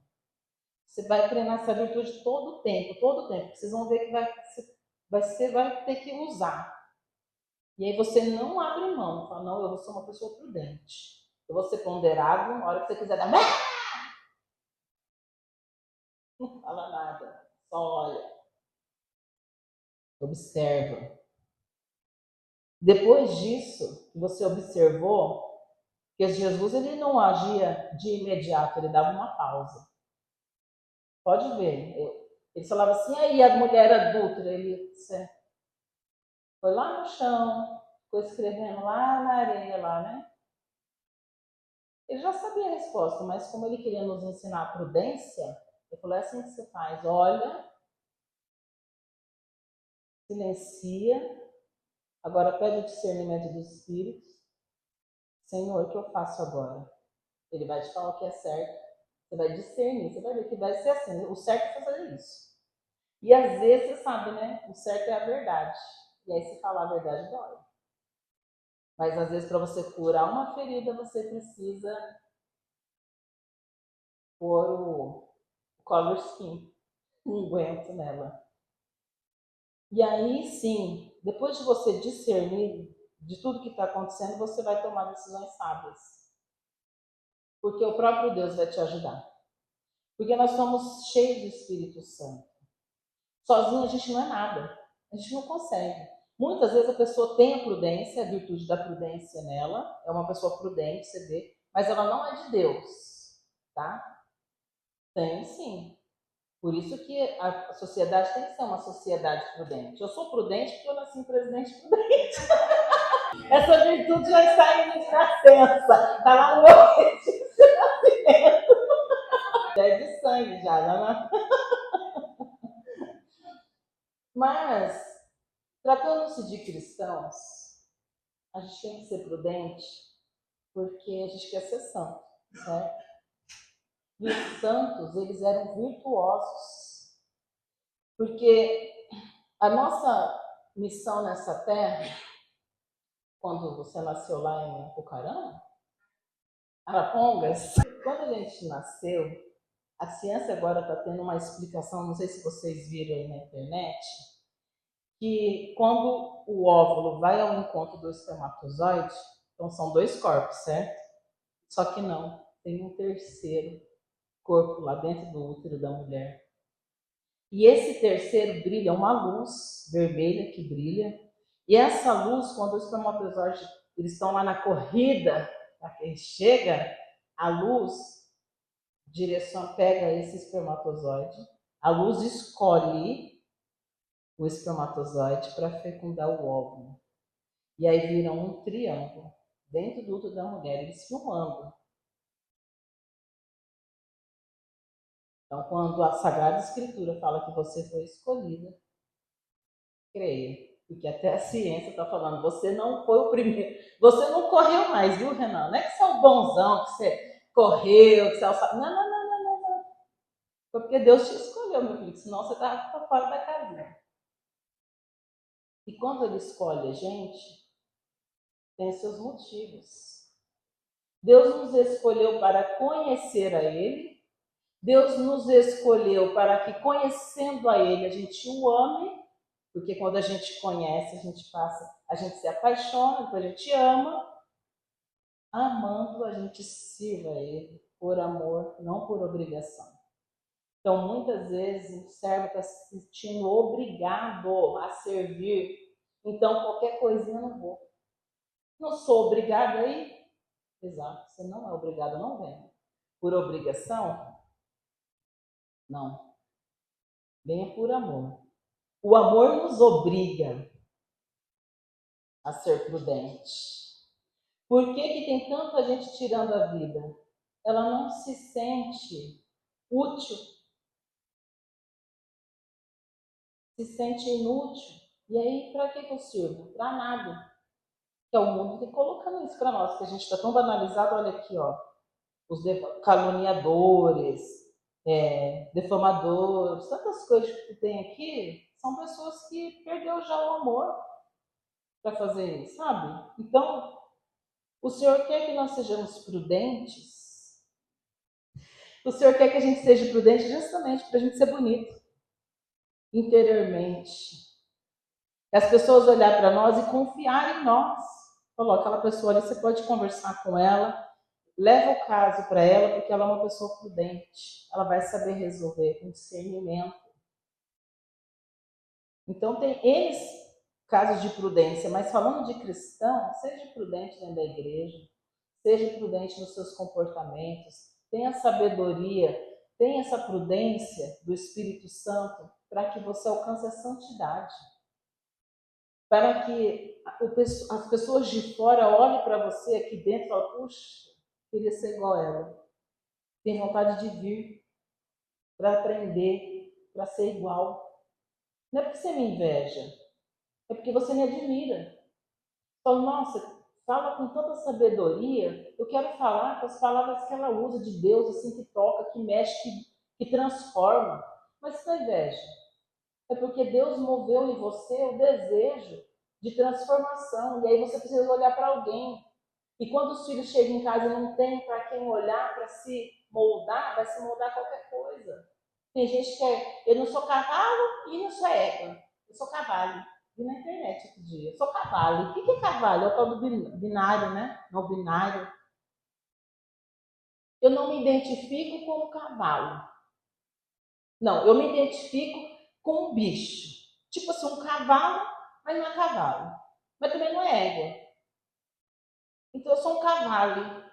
Você vai treinar essa virtude todo o tempo. Vocês vão ver que você vai ter que usar. E aí você não abre mão, fala, não, eu vou ser uma pessoa prudente. Eu vou ser ponderado, na hora que você quiser dar. Não fala nada, só olha, observa. Depois disso, que você observou, que Jesus ele não agia de imediato, ele dava uma pausa. Pode ver. Ele falava assim, aí a mulher adulta, ele foi lá no chão, ficou escrevendo lá na areia, lá, né? Ele já sabia a resposta, mas como ele queria nos ensinar a prudência, ele falou, é assim que você faz, olha, silencia, agora pede o discernimento dos espíritos. Senhor, o que eu faço agora? Ele vai te falar o que é certo, você vai discernir, você vai ver que vai ser assim, o certo é fazer isso. E às vezes você sabe, né? O certo é a verdade. E aí se falar a verdade dói. Mas às vezes para você curar uma ferida, você precisa pôr o color skin, um aguento nela. E aí sim, depois de você discernir de tudo que está acontecendo, você vai tomar decisões sábias. Porque o próprio Deus vai te ajudar. Porque nós somos cheios do Espírito Santo. Sozinho a gente não é nada. A gente não consegue. Muitas vezes a pessoa tem a prudência, a virtude da prudência nela, é uma pessoa prudente, você vê, mas ela não é de Deus, tá? Tem sim. Por isso que a sociedade tem que ser uma sociedade prudente. Eu sou prudente porque eu nasci em presidente prudente. Essa virtude já está indo de nascença. Está lá no meu registro de nascimento. Já é de sangue, já. Não. Mas, tratando-se de cristãos, a gente tem que ser prudente porque a gente quer ser santo, certo? E os santos, eles eram virtuosos. Porque a nossa missão nessa terra, quando você nasceu lá em Apucarana, Arapongas, quando a gente nasceu, a ciência agora está tendo uma explicação, não sei se vocês viram aí na internet, que quando o óvulo vai ao encontro do espermatozoide, então são dois corpos, certo? Só que não, tem um terceiro corpo lá dentro do útero da mulher. E esse terceiro brilha uma luz vermelha que brilha. E essa luz, quando os espermatozoides eles estão lá na corrida, para quem chega, a luz pega esse espermatozoide, a luz escolhe o espermatozoide para fecundar o óvulo. E aí vira um triângulo dentro do útero da mulher, eles filmando. Então, quando a Sagrada Escritura fala que você foi escolhida, creia. Porque até a ciência está falando, você não foi o primeiro. Você não correu mais, viu, Renan? Não é que você é o bonzão, que você correu, que você é o... Não. Foi porque Deus te escolheu, meu filho, senão você está fora da casinha. E quando Ele escolhe a gente, tem seus motivos. Deus nos escolheu para conhecer a Ele. Deus nos escolheu para que, conhecendo a Ele, a gente o ame. Porque quando a gente conhece, a gente passa, a gente se apaixona, depois a gente ama. Amando, a gente sirva a Ele por amor, não por obrigação. Então, muitas vezes, o servo está se sentindo obrigado a servir. Então, qualquer coisinha eu não vou. Não sou obrigado aí? Exato, você não é obrigado, não vem. Por obrigação? Não. Venha por amor. O amor nos obriga a ser prudente. Por que tem tanta gente tirando a vida? Ela não se sente útil, se sente inútil. E aí, para que eu sirvo? Para nada. Que é o mundo que colocando isso para nós, que a gente está tão banalizado. Olha aqui, ó, os caluniadores, defamadores, tantas coisas que tem aqui, são pessoas que perdeu já o amor para fazer isso, sabe? Então, o Senhor quer que nós sejamos prudentes. O Senhor quer que a gente seja prudente justamente para a gente ser bonito interiormente. As pessoas olhar para nós e confiar em nós. Falou, aquela pessoa ali, você pode conversar com ela, leva o caso para ela, porque ela é uma pessoa prudente. Ela vai saber resolver com discernimento. Então, tem N casos de prudência, mas falando de cristão, seja prudente dentro da igreja, seja prudente nos seus comportamentos, tenha sabedoria, tenha essa prudência do Espírito Santo para que você alcance a santidade. Para que as pessoas de fora olhem para você aqui dentro e falem, puxa, queria ser igual a ela. Tem vontade de vir para aprender, para ser igual. Não é porque você me inveja, é porque você me admira. Fala, nossa, fala com tanta sabedoria, eu quero falar com as palavras que ela usa de Deus, assim, que toca, que mexe, que transforma. Mas isso não é inveja. É porque Deus moveu em você o desejo de transformação. E aí você precisa olhar para alguém E quando os filhos chegam em casa e não tem para quem olhar, para se moldar, vai se moldar qualquer coisa. Tem gente que eu não sou cavalo e não sou égua. Eu sou cavalo. Vi na internet outro dia. Eu sou cavalo. O que é cavalo? É o tal do binário, né? Não binário. Eu não me identifico como cavalo. Não, eu me identifico com um bicho. Tipo assim, um cavalo, mas não é cavalo. Mas também não é égua. Então eu sou um cavalo.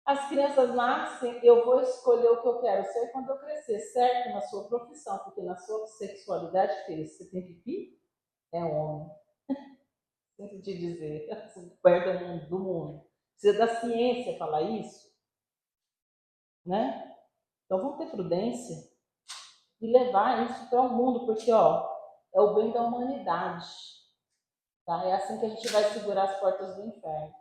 As crianças nascem, eu vou escolher o que eu quero ser quando eu crescer, certo? Na sua profissão, porque na sua sexualidade, filho, você tem pipi, é homem. Sinto te dizer, perto do mundo. Precisa da ciência falar isso, né? Então vamos ter prudência e levar isso para o mundo, porque ó, é o bem da humanidade. Tá? É assim que a gente vai segurar as portas do inferno.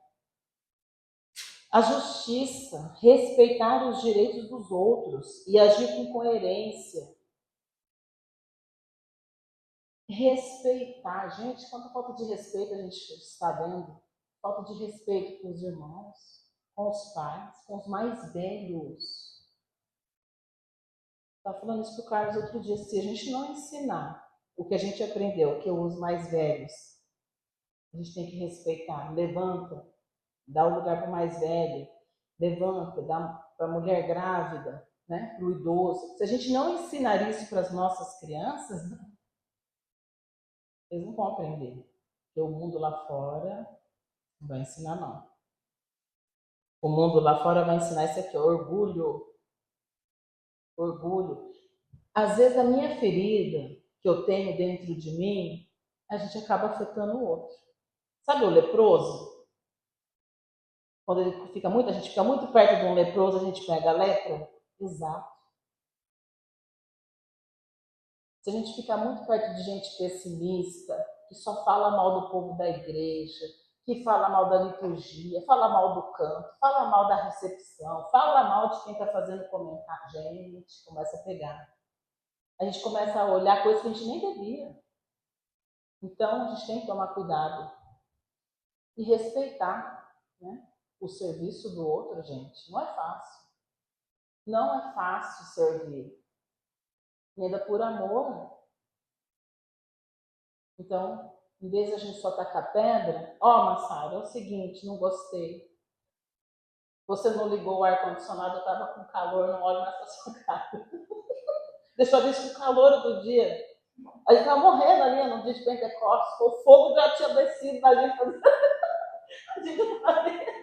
A justiça, respeitar os direitos dos outros e agir com coerência. Respeitar, gente, quanta falta de respeito a gente está vendo. Falta de respeito com os irmãos, com os pais, com os mais velhos. Estava falando isso para o Carlos outro dia. Se a gente não ensinar o que a gente aprendeu, que os mais velhos, a gente tem que respeitar. Levanta, dá o lugar para o mais velho. Levanta, dá para a mulher grávida, né? Para o idoso. Se a gente não ensinar isso para as nossas crianças, eles não vão aprender. Porque o mundo lá fora não vai ensinar, não. O mundo lá fora vai ensinar isso aqui, orgulho. Orgulho. Às vezes a minha ferida que eu tenho dentro de mim, a gente acaba afetando o outro. Sabe o leproso? Quando ele fica muito, a gente fica muito perto de um leproso, a gente pega a lepra? Exato. Se a gente ficar muito perto de gente pessimista, que só fala mal do povo da igreja, que fala mal da liturgia, fala mal do canto, fala mal da recepção, fala mal de quem está fazendo comentário, gente, começa a pegar. A gente começa a olhar coisas que a gente nem devia. Então, a gente tem que tomar cuidado e respeitar, né, o serviço do outro, gente. Não é fácil. Não é fácil servir. E ainda por amor. Então, em vez de a gente só tacar pedra, ó, Massara, é o seguinte, não gostei. Você não ligou o ar-condicionado, eu estava com calor, não olho mais para sua cara. Deixou a gente com calor do dia. A gente estava morrendo ali no dia de Pentecostes, o fogo já tinha descido na gente. A gente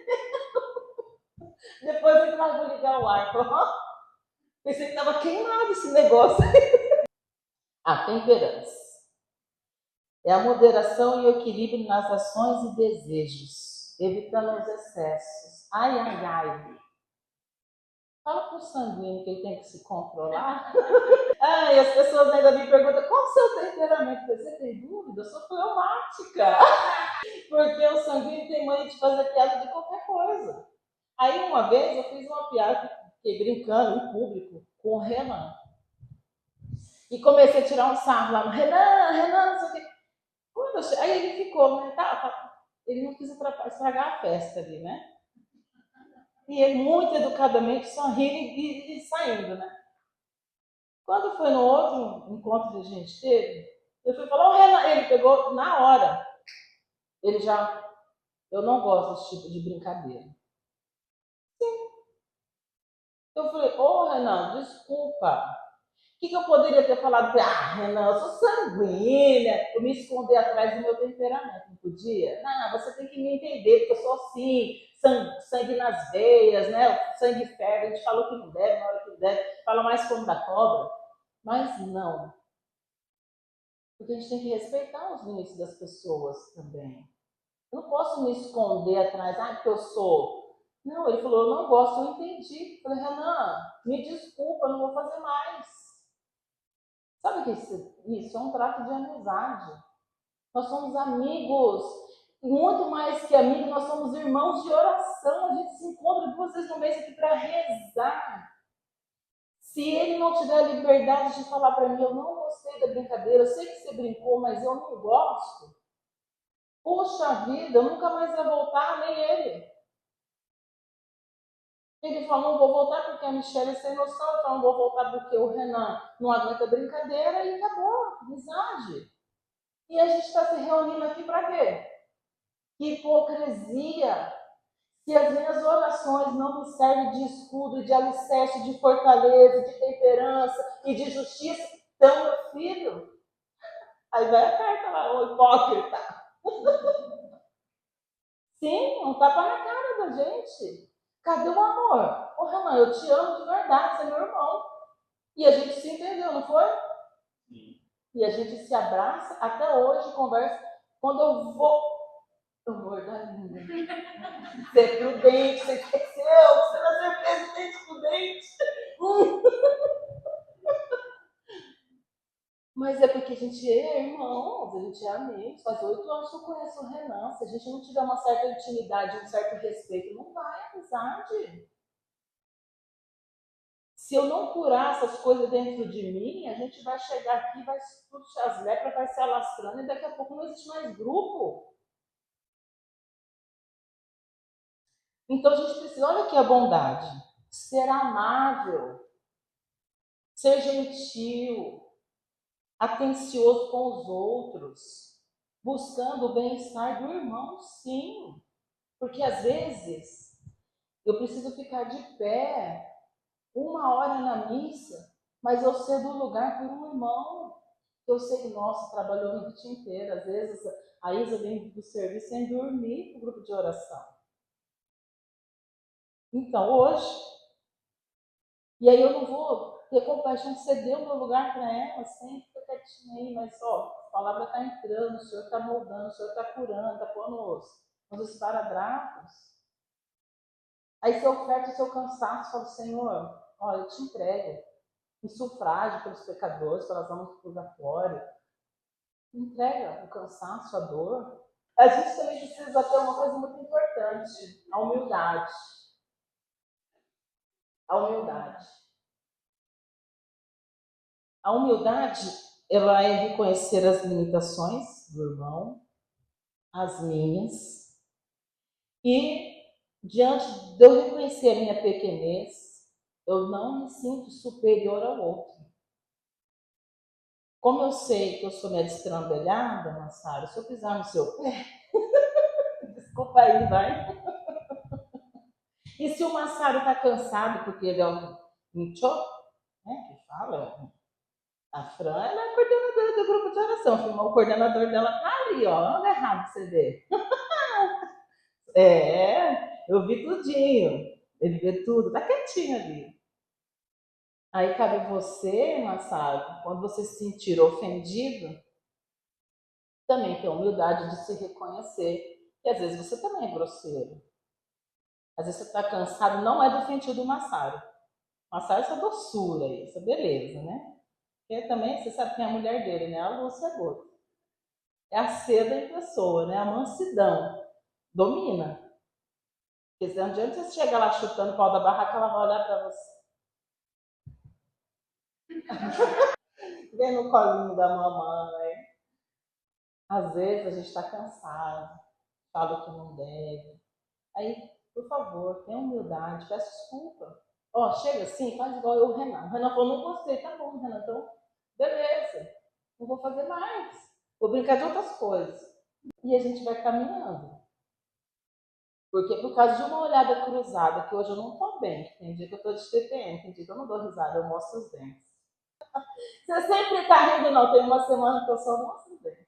depois eu vou ligar o ar. Pensei que estava queimado esse negócio. A temperança. É a moderação e o equilíbrio nas ações e desejos, evitando os excessos. Ai, ai, ai. Fala para o sanguíneo que ele tem que se controlar. Ah, e as pessoas ainda me perguntam qual o seu temperamento. Você tem dúvida? Eu sou fleumática. Porque o sanguíneo tem mania de fazer piada de qualquer coisa. Aí uma vez eu fiz uma piada, fiquei brincando em público com o Renan. E comecei a tirar um sarro lá no Renan, Renan, não sei o quê. Aí ele ficou, né? Ele não quis estragar a festa ali, né? E ele muito educadamente sorrindo e saindo, né? Quando foi no outro encontro que a gente teve, eu fui falar, o Renan, ele pegou na hora. Ele já, eu não gosto desse tipo de brincadeira. Sim. Eu falei, ô Renan, desculpa. O que eu poderia ter falado? Ah, Renan, eu sou sanguínea, eu me esconder atrás do meu temperamento, não podia? Não, você tem que me entender, porque eu sou assim, sangue nas veias, né? Sangue ferve, a gente falou que não deve, na hora que deve, fala mais como da cobra. Mas não, porque a gente tem que respeitar os limites das pessoas também. Eu não posso me esconder atrás, porque eu sou. Não, ele falou, eu não gosto, eu entendi. Eu falei, Renan, me desculpa, eu não vou fazer mais. Sabe o que isso é um trato de amizade. Nós somos amigos. E muito mais que amigos, nós somos irmãos de oração. A gente se encontra 2 vezes no mês aqui para rezar. Se ele não tiver a liberdade de falar para mim, eu não gostei da brincadeira, eu sei que você brincou, mas eu não gosto. Puxa vida, eu nunca mais ia voltar, nem ele. Ele falou, não vou voltar porque a Michelle é sem noção, então não vou voltar porque o Renan não aguenta brincadeira e acabou, amizade. E a gente está se reunindo aqui para quê? Que hipocrisia! Se as minhas orações não me servem de escudo, de alicerce, de fortaleza, de temperança e de justiça, então, meu filho, aí vai a carta lá, o hipócrita. Sim, um tapa na cara da gente. Cadê o amor? Ô, Renan, eu te amo de verdade, você é meu irmão. E a gente se entendeu, não foi? Sim. E a gente se abraça, até hoje, conversa. Quando eu vou. Amor da linda. Ser prudente, você esqueceu, você vai ser presidente prudente. Mas é porque a gente é irmãos, a gente é amigos. Faz 8 anos que eu conheço o Renan. Se a gente não tiver uma certa intimidade, um certo respeito, não vai amizade. Se eu não curar essas coisas dentro de mim, a gente vai chegar aqui, vai puxar as lepras, vai se alastrando e daqui a pouco não existe mais grupo. Então a gente precisa, olha aqui a bondade, ser amável, ser gentil, atencioso com os outros, buscando o bem-estar do irmão, sim. Porque às vezes eu preciso ficar de pé 1 hora na missa, mas eu cedo o lugar por um irmão. Eu sei que, nossa, trabalhou a noite inteira. Às vezes a Isa vem do serviço sem dormir no grupo de oração. Então, hoje, e aí eu não vou ter compaixão de ceder o meu lugar para ela, sem ficar quietinha aí, mas ó, a palavra está entrando, o Senhor está moldando, o Senhor está curando, está pondo os esparadrapos. Aí você oferta o seu cansaço, fala, Senhor, ó, eu te entrego. Em sufrágio pelos pecadores, pelas almas do purgatório. Entrega o cansaço, a dor. A gente também precisa ter uma coisa muito importante, a humildade. A humildade. A humildade, ela é reconhecer as limitações do irmão, as minhas, e diante de eu reconhecer a minha pequenez, eu não me sinto superior ao outro. Como eu sei que eu sou meio destrambelhada, Massaro, se eu pisar no seu pé, desculpa aí, vai. E se o Massaro está cansado, porque ele é um Incho, né, que fala, a Fran, ela é a coordenadora do grupo de oração, o coordenador dela tá ali, ó, não é errado você ver. Eu vi tudinho, ele vê tudo, tá quietinho ali. Aí cabe você, Massaro, quando você se sentir ofendido, também ter a humildade de se reconhecer, que às vezes você também é grosseiro. Às vezes você está cansado, não é do feitio do Massaro. Massaro é essa doçura aí, essa beleza, né? Porque também, você sabe quem é a mulher dele, né? A Lúcia Gota. É a seda em pessoa, né? A mansidão. Domina. Porque se adianta você chega lá chutando o pau da barraca, ela vai olhar para você. Vem no colinho da mamãe. Às vezes a gente está cansado, fala o que não deve. Aí, por favor, tenha humildade, peça desculpa. Ó, chega assim, faz igual eu, o Renan. O Renan falou, não gostei, tá bom, Renan, então, beleza, não vou fazer mais. Vou brincar de outras coisas. E a gente vai caminhando. Porque por causa de uma olhada cruzada, que hoje eu não tô bem, tem dia que eu tô de TPM, tem dia que eu não dou risada, eu mostro os dentes. Você sempre tá rindo, não, tem uma semana que eu só mostro os dentes.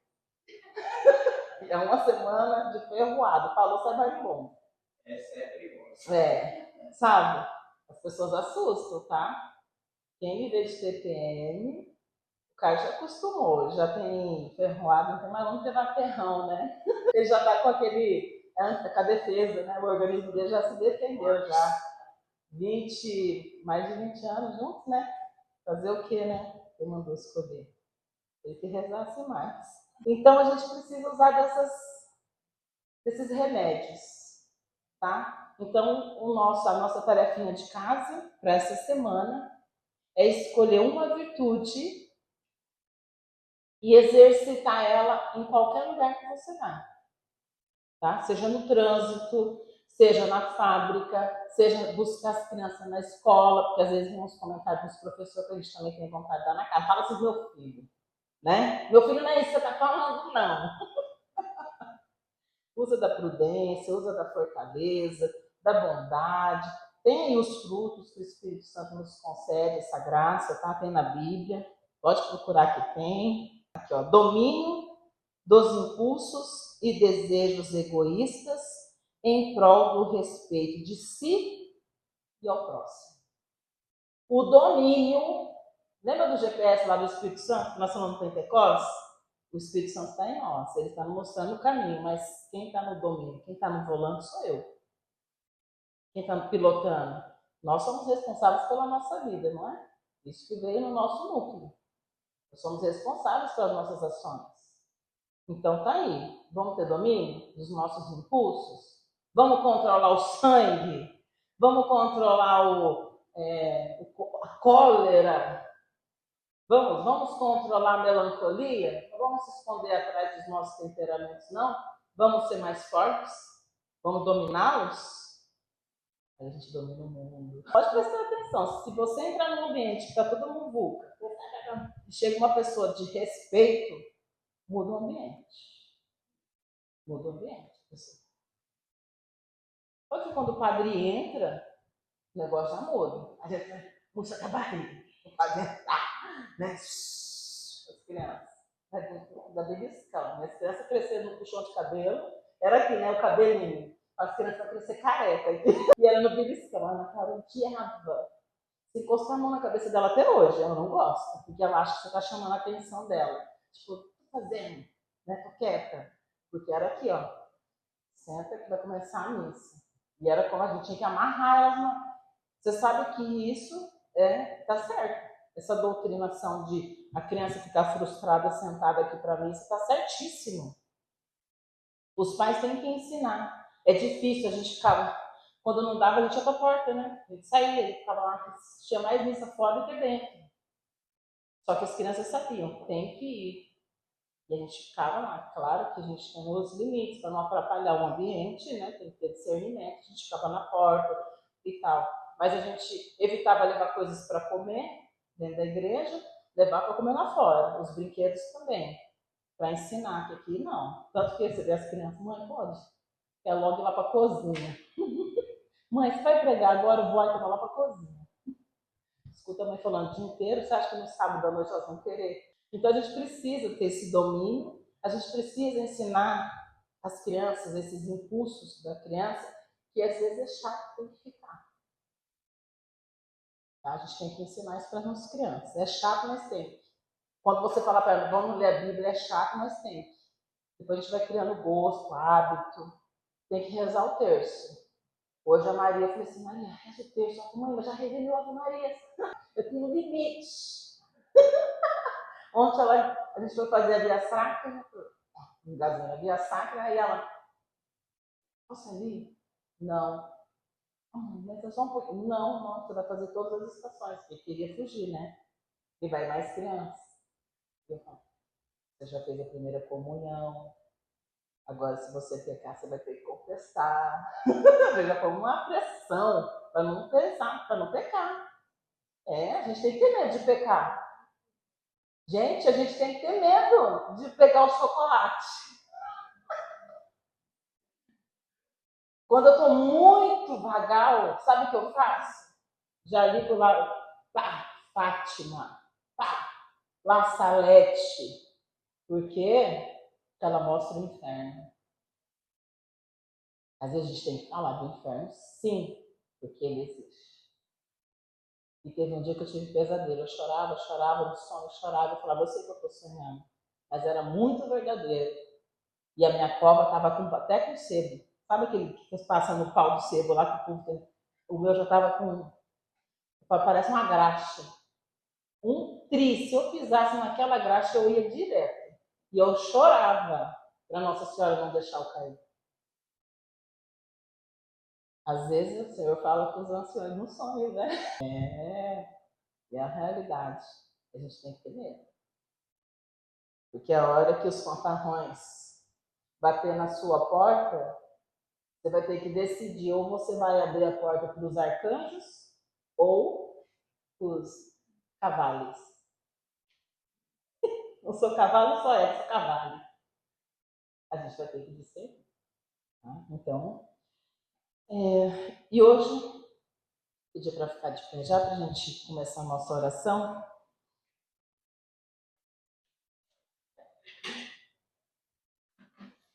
É uma semana de ferroado, falou, sai mais bom. Essa é perigosa. Sabe? As pessoas assustam, tá? Quem me vê de TPM, o cara já acostumou, já tem ferroado, não tem mais onde levar ferrão, né? Ele já tá com com a defesa, né? O organismo dele já se defendeu já. Mais de 20 anos juntos, né? Fazer o quê, né? Ele mandou escolher. Ele que rezasse mais. Então a gente precisa usar desses remédios, tá? Então a nossa tarefinha de casa para essa semana é escolher uma virtude e exercitar ela em qualquer lugar que você vá. tá? Seja no trânsito, seja na fábrica, seja buscar as crianças na escola, porque às vezes vem uns comentários dos professores que a gente também tem vontade de dar na cara. Fala assim, meu filho, né? Meu filho não é isso que você está falando, não. Usa da prudência, usa da fortaleza, da bondade. Tem aí os frutos que o Espírito Santo nos concede, essa graça, tá? Tem na Bíblia. Pode procurar que tem. Aqui, ó, domínio dos impulsos e desejos egoístas em prol do respeito de si e ao próximo. O domínio, lembra do GPS lá do Espírito Santo, que nós falamos no Pentecostes? O Espírito Santo está em nós, ele está nos mostrando o caminho, mas quem está no domínio, quem está no volante sou eu. Quem está pilotando? Nós somos responsáveis pela nossa vida, não é? Isso que veio no nosso núcleo. Nós somos responsáveis pelas nossas ações. Então tá aí. Vamos ter domínio dos nossos impulsos? Vamos controlar o sangue? Vamos controlar a cólera? Vamos controlar a melancolia? Não vamos se esconder atrás dos nossos temperamentos, não? Vamos ser mais fortes? Vamos dominá-los? Aí a gente domina o mundo. Pode prestar atenção, se você entrar num ambiente que está todo mundo vulca, e chega uma pessoa de respeito, muda o ambiente. Muda o ambiente. Pode que quando o padre entra, o negócio já muda. A gente puxa a barriga, o padre entrar, né? As crianças. Da beliscão. Minhas crianças cresceram no puxão de cabelo, era aqui, né? O cabelinho. As crianças vão crescer careca. E era no beliscão. Ela cara odiava. Se encostar a mão na cabeça dela até hoje, ela não gosta, porque ela acha que você está chamando a atenção dela. Tipo, o que tô fazendo? Né? Tô quieta. Porque era aqui, ó. Senta que vai começar a missa. E era como a gente tinha que amarrar elas. Você sabe que isso tá certo. Essa doutrinação de a criança ficar frustrada sentada aqui para missa está certíssimo. Os pais têm que ensinar. É difícil, a gente ficava. Quando não dava, a gente ia para a porta, né? A gente saía, ele ficava lá, tinha mais missa fora do que dentro. Só que as crianças sabiam, tem que ir. E a gente ficava lá. Claro que a gente tem os limites para não atrapalhar o ambiente, né? Tem que ter discernimento. A gente ficava na porta e tal. Mas a gente evitava levar coisas para comer dentro da igreja, levar para comer lá fora. Os brinquedos também. Para ensinar que aqui não. Tanto que você vê as crianças, mãe, pode. Quer logo ir lá para a cozinha. Mãe, você vai pregar agora? Eu vou lá para a cozinha. Escuta a mãe falando o dia inteiro, você acha que no sábado à noite elas vão querer? Então a gente precisa ter esse domínio, a gente precisa ensinar as crianças, esses impulsos da criança, que às vezes é chato, tem que ficar. Tá? A gente tem que ensinar isso para as nossas crianças. É chato, mas tem que. Quando você fala para ela, vamos ler a Bíblia, é chato, mas tem que. Depois a gente vai criando gosto, hábito. Tem que rezar o terço. Hoje a Maria falou assim, Maria, reza o terço. Mãe, eu já rezei meu Ave Maria. Eu tenho um limite. Ontem a gente foi fazer a Via Sacra, engasgando a Via Sacra, aí ela, posso ali? Não. Mas é só um pouquinho. Não, você vai fazer todas as estações, porque queria fugir, né? E vai mais criança. Você já fez a primeira comunhão, agora se você pecar, você vai ter que confessar. Já foi uma pressão para não pensar, para não pecar. A gente tem que ter medo de pecar. Gente, a gente tem que ter medo de pegar o chocolate. Quando eu estou muito vagal, sabe o que eu faço? Já ligo lá, pá, Fátima, pá, La Salete. Por quê? Porque ela mostra o inferno. Às vezes a gente tem que falar do inferno, sim, porque ele existe. E teve um dia que eu tive pesadelo. Eu chorava do sono, chorava. Eu falava, eu sei que eu estou sonhando. Mas era muito verdadeiro. E a minha cova estava até com sebo. Sabe aquele que passa no pau do sebo lá que o povo tem? O meu já estava com. Parece uma graxa. Um tri. Se eu pisasse naquela graxa, eu ia direto. E eu chorava para Nossa Senhora não deixar eu cair. Às vezes o Senhor fala com os anciões no sonho, né? É a realidade. A gente tem que ter medo. Porque é a hora que os fanfarrões bater na sua porta, você vai ter que decidir, ou você vai abrir a porta para os arcanjos ou para os cavalos. Não sou cavalo, só sou cavalo. A gente vai ter que discernir. Tá? Então, e hoje, pedi para ficar de pé já para a gente começar a nossa oração.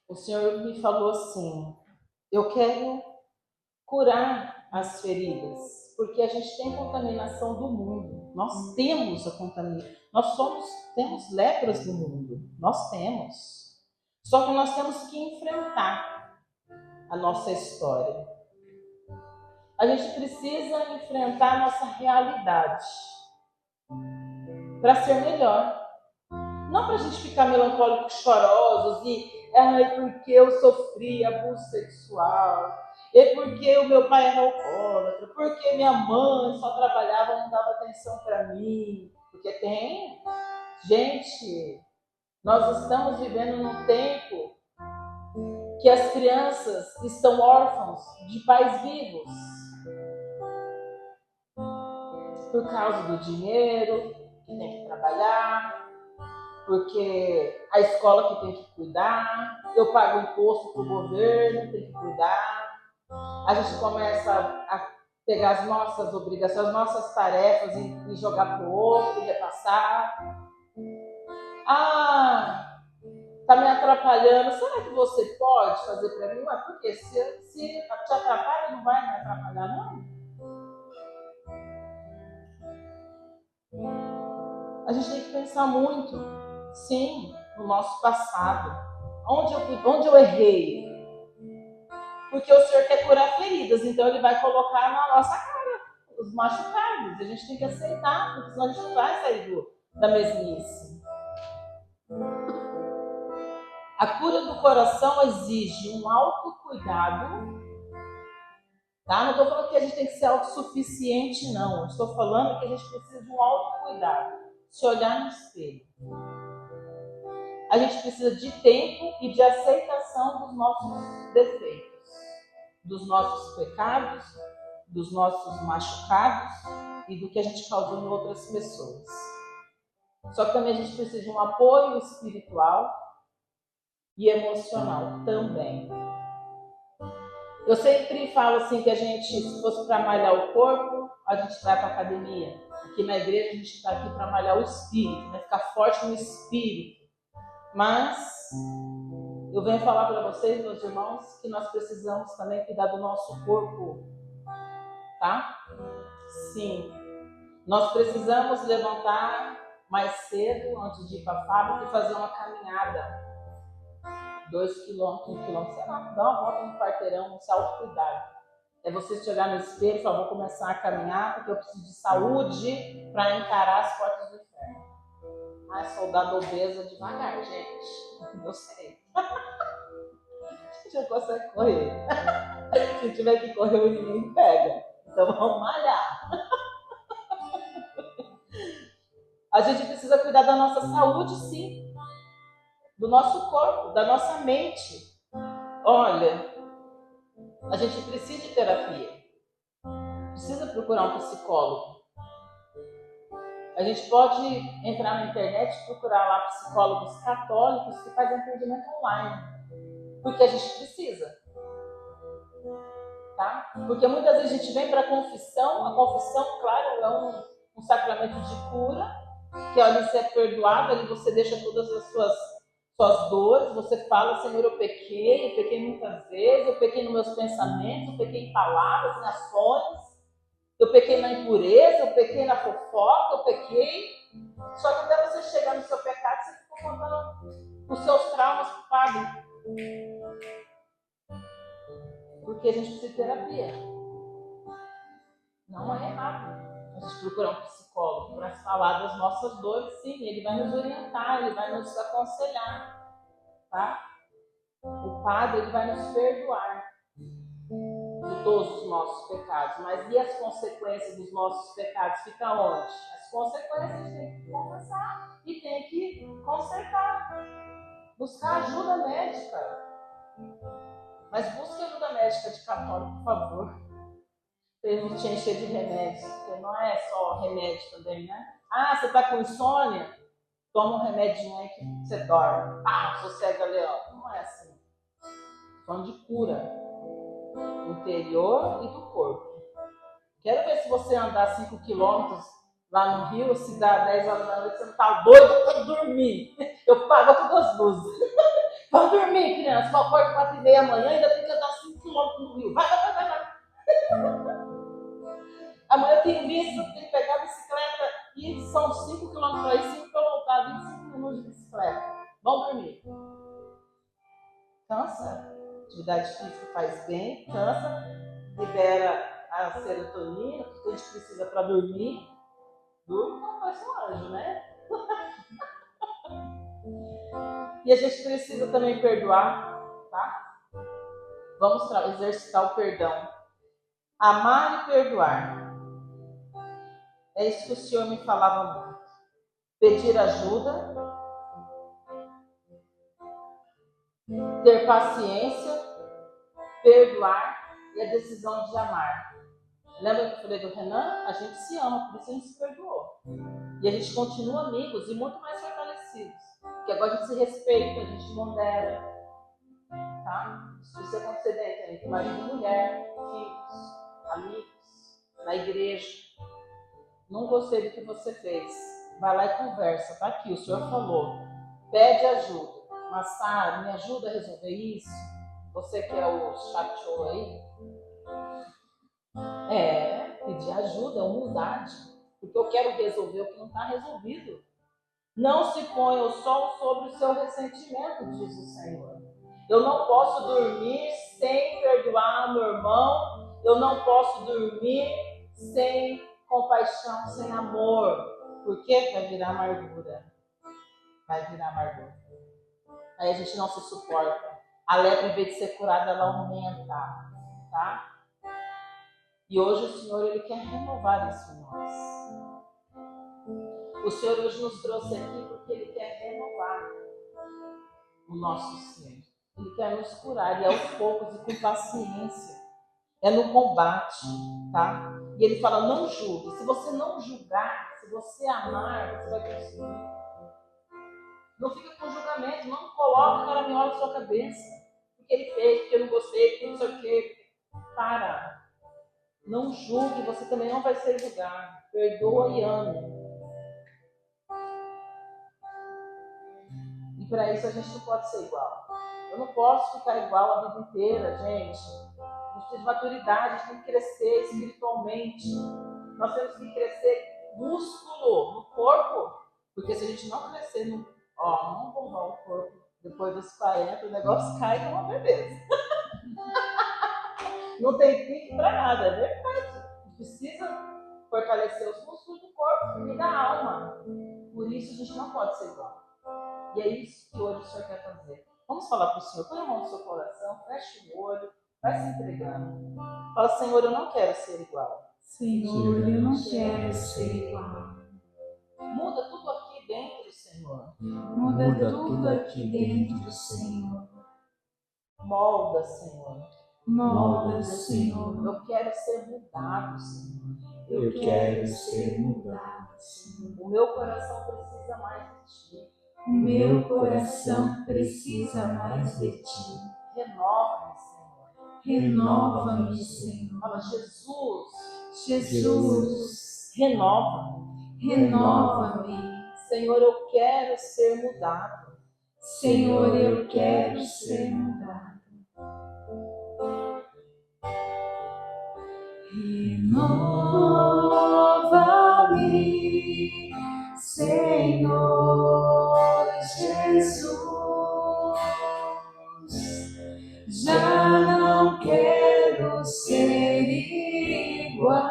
O Senhor me falou assim, eu quero curar as feridas, porque a gente tem contaminação do mundo. Nós temos a contaminação. Temos lepras no mundo. Nós temos. Só que nós temos que enfrentar a nossa história. A gente precisa enfrentar a nossa realidade para ser melhor. Não para a gente ficar melancólicos, chorosos e porque eu sofri abuso sexual, e porque o meu pai era alcoólatra, porque minha mãe só trabalhava e não dava atenção para mim. Porque tem, gente, nós estamos vivendo num tempo que as crianças estão órfãos de pais vivos por causa do dinheiro, que tem que trabalhar, porque a escola que tem que cuidar, eu pago imposto para o governo, tem que cuidar. A gente começa a pegar as nossas obrigações, as nossas tarefas e jogar para o outro, repassar. Tá me atrapalhando, será que você pode fazer para mim? Mas porque se te atrapalha, não vai me atrapalhar, não? A gente tem que pensar muito, sim, no nosso passado. Onde eu errei? Porque o Senhor quer curar feridas, então Ele vai colocar na nossa cara os machucados. A gente tem que aceitar, porque senão a gente não vai sair da mesmice. A cura do coração exige um autocuidado. Tá? Não estou falando que a gente tem que ser autossuficiente, não. Estou falando que a gente precisa de um autocuidado. Se olhar no espelho. A gente precisa de tempo e de aceitação dos nossos defeitos, dos nossos pecados, dos nossos machucados e do que a gente causou em outras pessoas. Só que também a gente precisa de um apoio espiritual e emocional também. Eu sempre falo assim que a gente, se fosse para malhar o corpo, a gente vai para a academia. Aqui na igreja a gente está aqui para malhar o espírito, né? Ficar forte no espírito. Mas eu venho falar para vocês, meus irmãos, que nós precisamos também cuidar do nosso corpo, tá? Sim. Nós precisamos levantar mais cedo, antes de ir para a fábrica, e fazer uma caminhada. 2 quilômetros, 1 quilômetro, sei lá, dá uma volta no quarteirão, se autocuidar. É você chegar no espelho e falar, vou começar a caminhar porque eu preciso de saúde para encarar as portas do inferno. Mas soldado obeso devagar, gente. Eu sei. A gente não consegue correr. Se tiver que correr, o inimigo pega. Então vamos malhar. A gente precisa cuidar da nossa saúde, sim. Do nosso corpo, da nossa mente. Olha, a gente precisa de terapia. Precisa procurar um psicólogo. A gente pode entrar na internet e procurar lá psicólogos católicos que fazem atendimento online. Porque a gente precisa. Tá? Porque muitas vezes a gente vem para a confissão, claro, é um sacramento de cura, que ali você é perdoado, ali você deixa todas as suas dores, você fala, Senhor, eu pequei muitas vezes, eu pequei nos meus pensamentos, eu pequei em palavras, em ações, eu pequei na impureza, eu pequei na fofoca, eu pequei. Só que até você chegar no seu pecado, você fica contando os seus traumas para o padre. Porque a gente precisa de terapia. Não é errado a gente procurar um psicólogo para falar das nossas dores, sim, ele vai nos orientar, ele vai nos aconselhar, tá? O padre, ele vai nos perdoar de todos os nossos pecados, mas e as consequências dos nossos pecados ficam onde? As consequências a gente tem que confessar e tem que consertar, buscar ajuda médica. Mas busque ajuda médica de católico, por favor. Pra ele não te encher de remédios. Porque não é só remédio também, né? Ah, você tá com insônia? Toma um remedinho aí que você dorme. Ah, sossega leão. Não é assim. Falando de cura do interior e do corpo. Quero ver se você andar 5 quilômetros lá no Rio, se dá 10 horas da noite, você não tá doido para dormir. Eu pago todas as luzes. Vamos dormir, criança. Eu acordo 4h30 da manhã e ainda tem que andar 5 quilômetros no Rio. Vai. Amanhã eu tenho visto, eu tenho que pegar a bicicleta e são 5 quilômetros para ir, 5 para voltar, 25 minutos de bicicleta. Vamos dormir. Cansa. Atividade física faz bem, cansa, libera a serotonina, que a gente precisa para dormir. Durma como faz um anjo, né? E a gente precisa também perdoar, tá? Vamos exercitar o perdão. Amar e perdoar. É isso que o Senhor me falava muito. Pedir ajuda, ter paciência, perdoar e a decisão de amar. Lembra que eu falei do Renan? A gente se ama, por isso a gente se perdoou. E a gente continua amigos e muito mais fortalecidos. Porque agora a gente se respeita, a gente modera. Tá? Se isso acontecer dentro, entre marido e mulher, filhos, amigos, na igreja. Não gostei do que você fez. Vai lá e conversa. Tá aqui, o Senhor falou. Pede ajuda. Mas sabe, me ajuda a resolver isso? Você que é o chateau aí. Pedir ajuda, humildade. Porque eu quero resolver o que não está resolvido. Não se ponha o sol sobre o seu ressentimento, diz o Senhor. Eu não posso dormir sem perdoar meu irmão. Eu não posso dormir sem compaixão, sem amor. Por quê? Vai virar amargura. Aí a gente não se suporta. A lepra, em vez de ser curada, ela aumenta. Tá? E hoje o Senhor, Ele quer renovar isso em nós. O Senhor hoje nos trouxe aqui porque Ele quer renovar o nosso ser. Ele quer nos curar, e aos poucos e com paciência. É no combate, tá? E Ele fala, não julgue. Se você não julgar, se você amar, você vai conseguir. Não fica com julgamento, não coloca caraminhola na sua cabeça. Porque Ele fez, porque eu não gostei, porque não sei o quê. Para. Não julgue, você também não vai ser julgado. Perdoa e ame. E para isso a gente não pode ser igual. Eu não posso ficar igual a vida inteira, gente. A gente precisa de maturidade, a gente tem que crescer espiritualmente. Nós temos que crescer músculo no corpo. Porque se a gente não crescer, não bombar o corpo depois dos 40, o negócio cai como uma beleza. Não tem pique para nada, é verdade. A gente precisa fortalecer os músculos do corpo e da alma. Por isso a gente não pode ser igual. E é isso que hoje o Senhor quer fazer. Vamos falar para o Senhor, põe a mão no seu coração, feche o olho, vai se entregando. Fala, Senhor, eu não quero ser igual. Senhor, eu não quero ser igual. Muda tudo aqui dentro, Senhor. Muda tudo aqui dentro, Senhor. Molda, Senhor. Molda, Senhor. Eu quero ser mudado, Senhor. Eu quero ser mudado, Senhor. O meu coração precisa mais de Ti. O meu coração precisa mais de Ti. Renova-me, Senhor. Renova-me, Senhor. Fala, Jesus. Jesus. Renova-me. Renova-me. Senhor, eu quero ser mudado. Senhor, eu quero ser mudado. Renova-me, Senhor Jesus. Já não quero ser igual.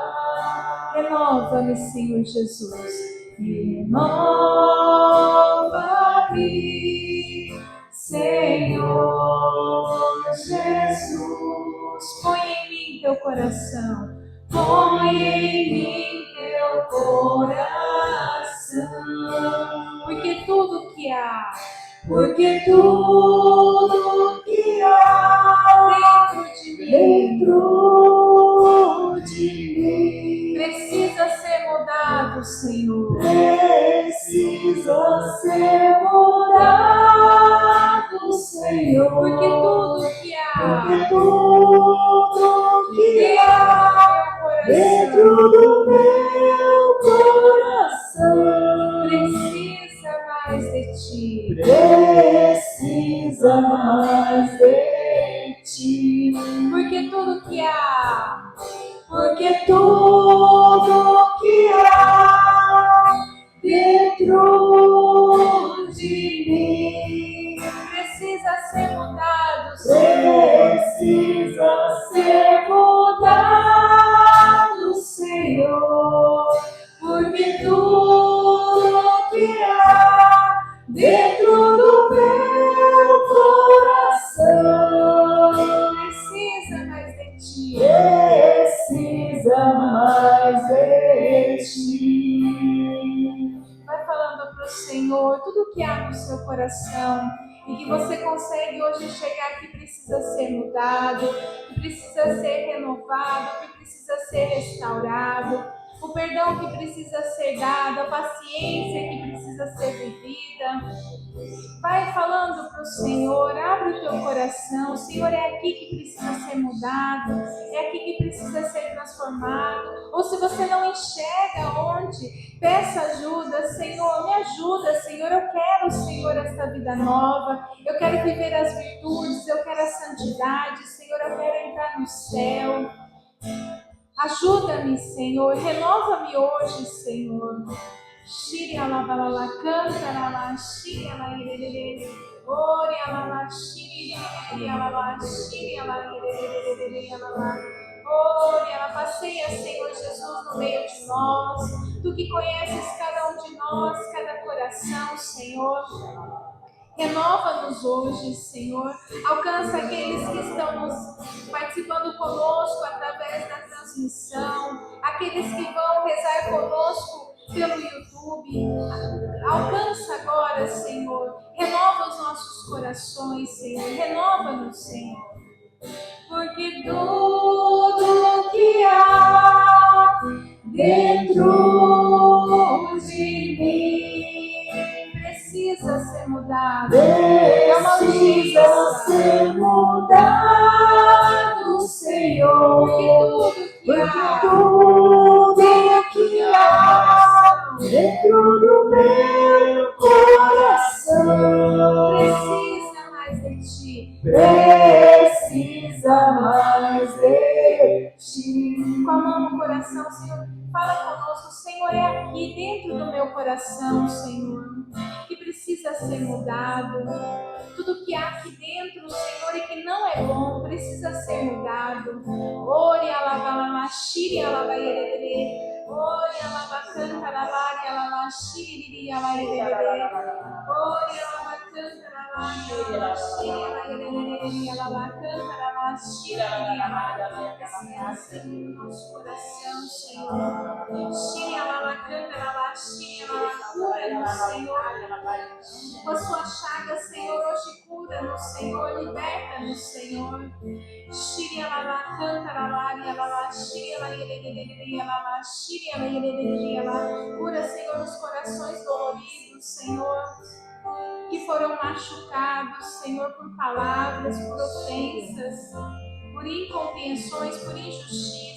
Renova-me, Senhor Jesus. Renova-me, Senhor Jesus. Põe em mim teu coração. Põe em mim teu coração. Porque tudo que há mudado, Senhor. Precisa ser mudado, Senhor. Porque tudo que Porque há tudo que há dentro do meu coração precisa mais de ti. precisa mais de ti. Porque tudo que há Porque tudo que há dentro de mim precisa ser mudado, Senhor. precisa ser mudado, Senhor. Porque tudo que há dentro do meu coração Precisa mais de ti. precisa mais de ti. Vai falando para o Senhor tudo que há no seu coração e que você consegue hoje chegar que precisa ser mudado, que precisa ser renovado, que precisa ser restaurado, o perdão que precisa ser dado, a paciência que precisa ser vivida. Vai falando para o Senhor, abre o teu coração. O Senhor, é aqui que precisa ser mudado, é aqui que precisa ser transformado. Ou se você não enxerga onde, peça ajuda. Senhor, me ajuda, Senhor. Eu quero, Senhor, essa vida nova. Eu quero viver as virtudes, eu quero a santidade. Senhor, eu quero entrar no céu. Ajuda-me, Senhor. Renova-me hoje, Senhor. Shiri alabalala, canta ala, shiri ala irerere, ore ala, shiri ala, shiri ala irerere, ala. Ore ela, passeia, Senhor Jesus, no meio de nós. Tu que conheces cada um de nós, cada coração, Senhor. Renova-nos hoje, Senhor. Alcança aqueles que estão nos participando conosco através da transmissão, aqueles que vão rezar conosco pelo YouTube. Alcança agora, Senhor. Renova os nossos corações, Senhor. Renova-nos, Senhor. Porque tudo que há dentro de mim precisa ser mudado. Precisa ser mudado, Senhor. Porque tudo que há dentro do meu coração precisa mais de ti. precisa mais de ti. Com a mão no coração, Senhor, fala conosco. Senhor, é aqui dentro do meu coração, Senhor, que precisa ser mudado. Tudo que há aqui dentro, Senhor, e que não é bom, precisa ser mudado. Ore alabalala, shiri alabaierere. Ore alabacanta alabari alala, shiri alaierere. Ore alabacanta alabari alala, shiri alaierere. Alabacanta alala, shiri alaierere. Assim no nosso coração, Senhor. Shiri alabacanta alala, shiri alala, cura-nos, Senhor. Com a sua chaga, Senhor, hoje cura-nos, Senhor, liberta-nos, Senhor. Shiri alala, canta alabari alala, shiri alaierere, alala, shiri alaierere, alala. Cura, Senhor, os corações doloridos, Senhor, que foram machucados, Senhor, por palavras, por ofensas, por incompreensões, por injustiça.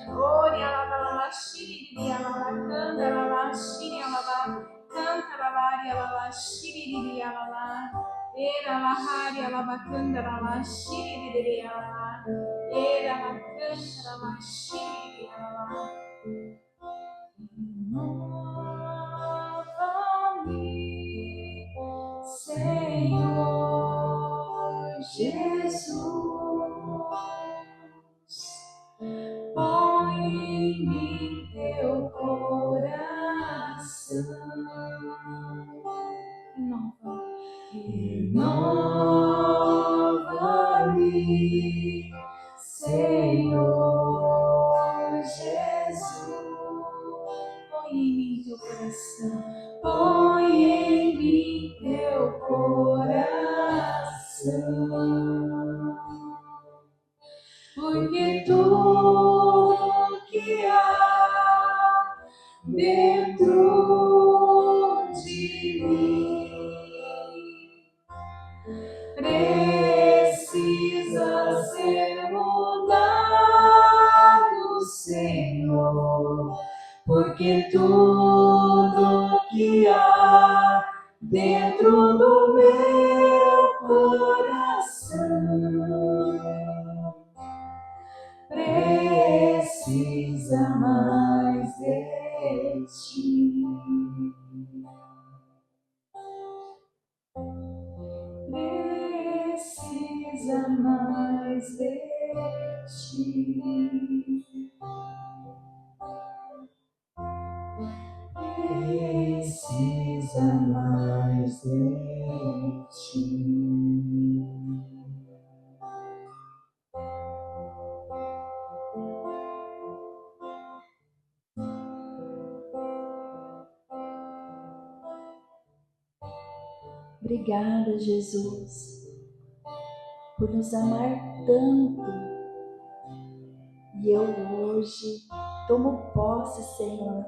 Ore alabala, shiri alala, canta alala, shiri alala, canta alabari alala, shiri alala. Era lahari alabacanda alala, shiri alala. Era alacanda alala, shiri alala. Renova-me, Senhor Jesus, põe em mim teu coração. Renova-me, Senhor Jesus. Põe em mim teu coração. Põe em mim teu coração. Porque tudo que há dentro de mim. Precisa ser mudado, Senhor, porque tudo que há dentro do meu coração precisa mais de ti. Precisa mais de ti. Precisa mais de ti. Obrigada, Jesus, por nos amar tanto. E eu hoje tomo posse, Senhor.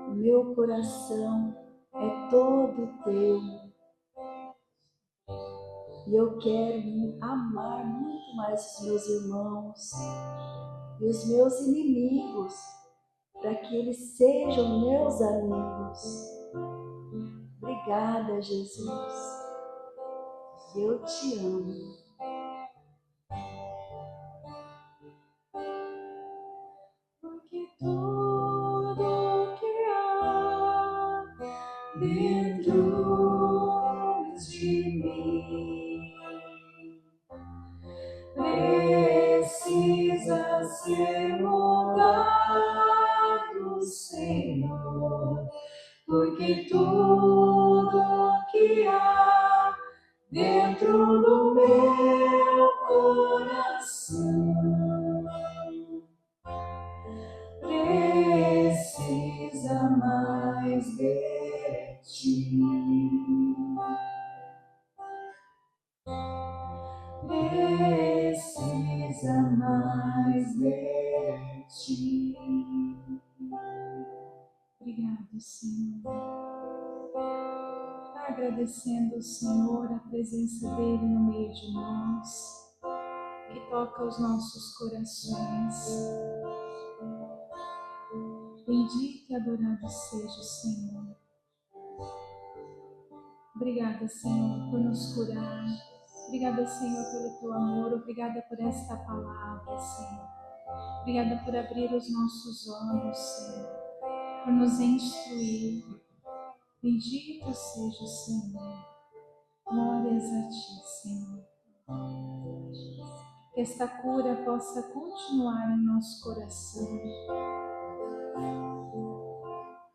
O meu coração é todo teu. E eu quero amar muito mais os meus irmãos e os meus inimigos, para que eles sejam meus amigos. Obrigada, Jesus. Eu te amo. Porque tudo que há dentro de mim precisa ser mudado, Senhor. Porque tudo que há dentro do meu coração precisa mais de ti. Precisa mais de ti. Obrigado, Senhor. Agradecendo ao Senhor a presença dele no meio de nós, que toca os nossos corações. Bendito e adorado seja o Senhor. Obrigada, Senhor, por nos curar. Obrigada, Senhor, pelo teu amor. Obrigada por esta palavra, Senhor. Obrigada por abrir os nossos olhos, Senhor, por nos instruir. Bendito seja o Senhor. Glórias a ti, Senhor. Que esta cura possa continuar em nosso coração.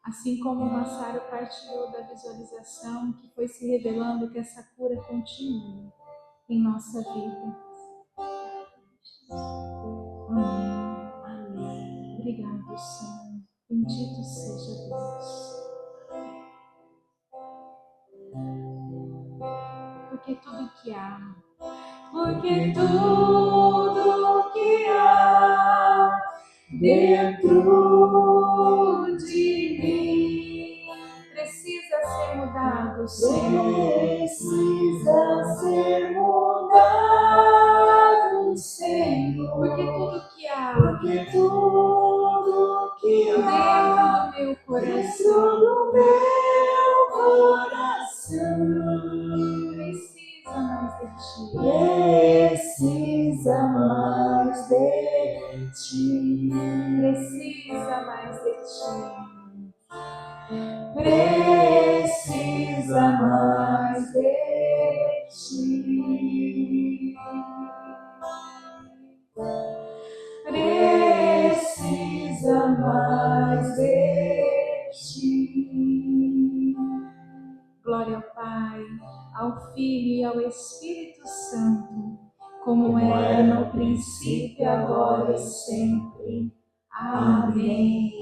Assim como o Massaro partilhou da visualização que foi se revelando, que essa cura continue em nossa vida. Amém. Amém. Obrigado, Senhor. Bendito seja Deus. Porque tudo que há, porque tudo que há dentro de mim precisa ser mudado, Senhor. Precisa ser mudado, Senhor. Porque tudo que há, porque tudo que há dentro do meu coração, precisa mais de ti. Precisa mais de ti. Precisa mais de ti. Precisa mais de ti. Precisa mais de ti. Glória ao Pai, ao Filho e ao Espírito Santo, como era no princípio, agora e sempre. Amém.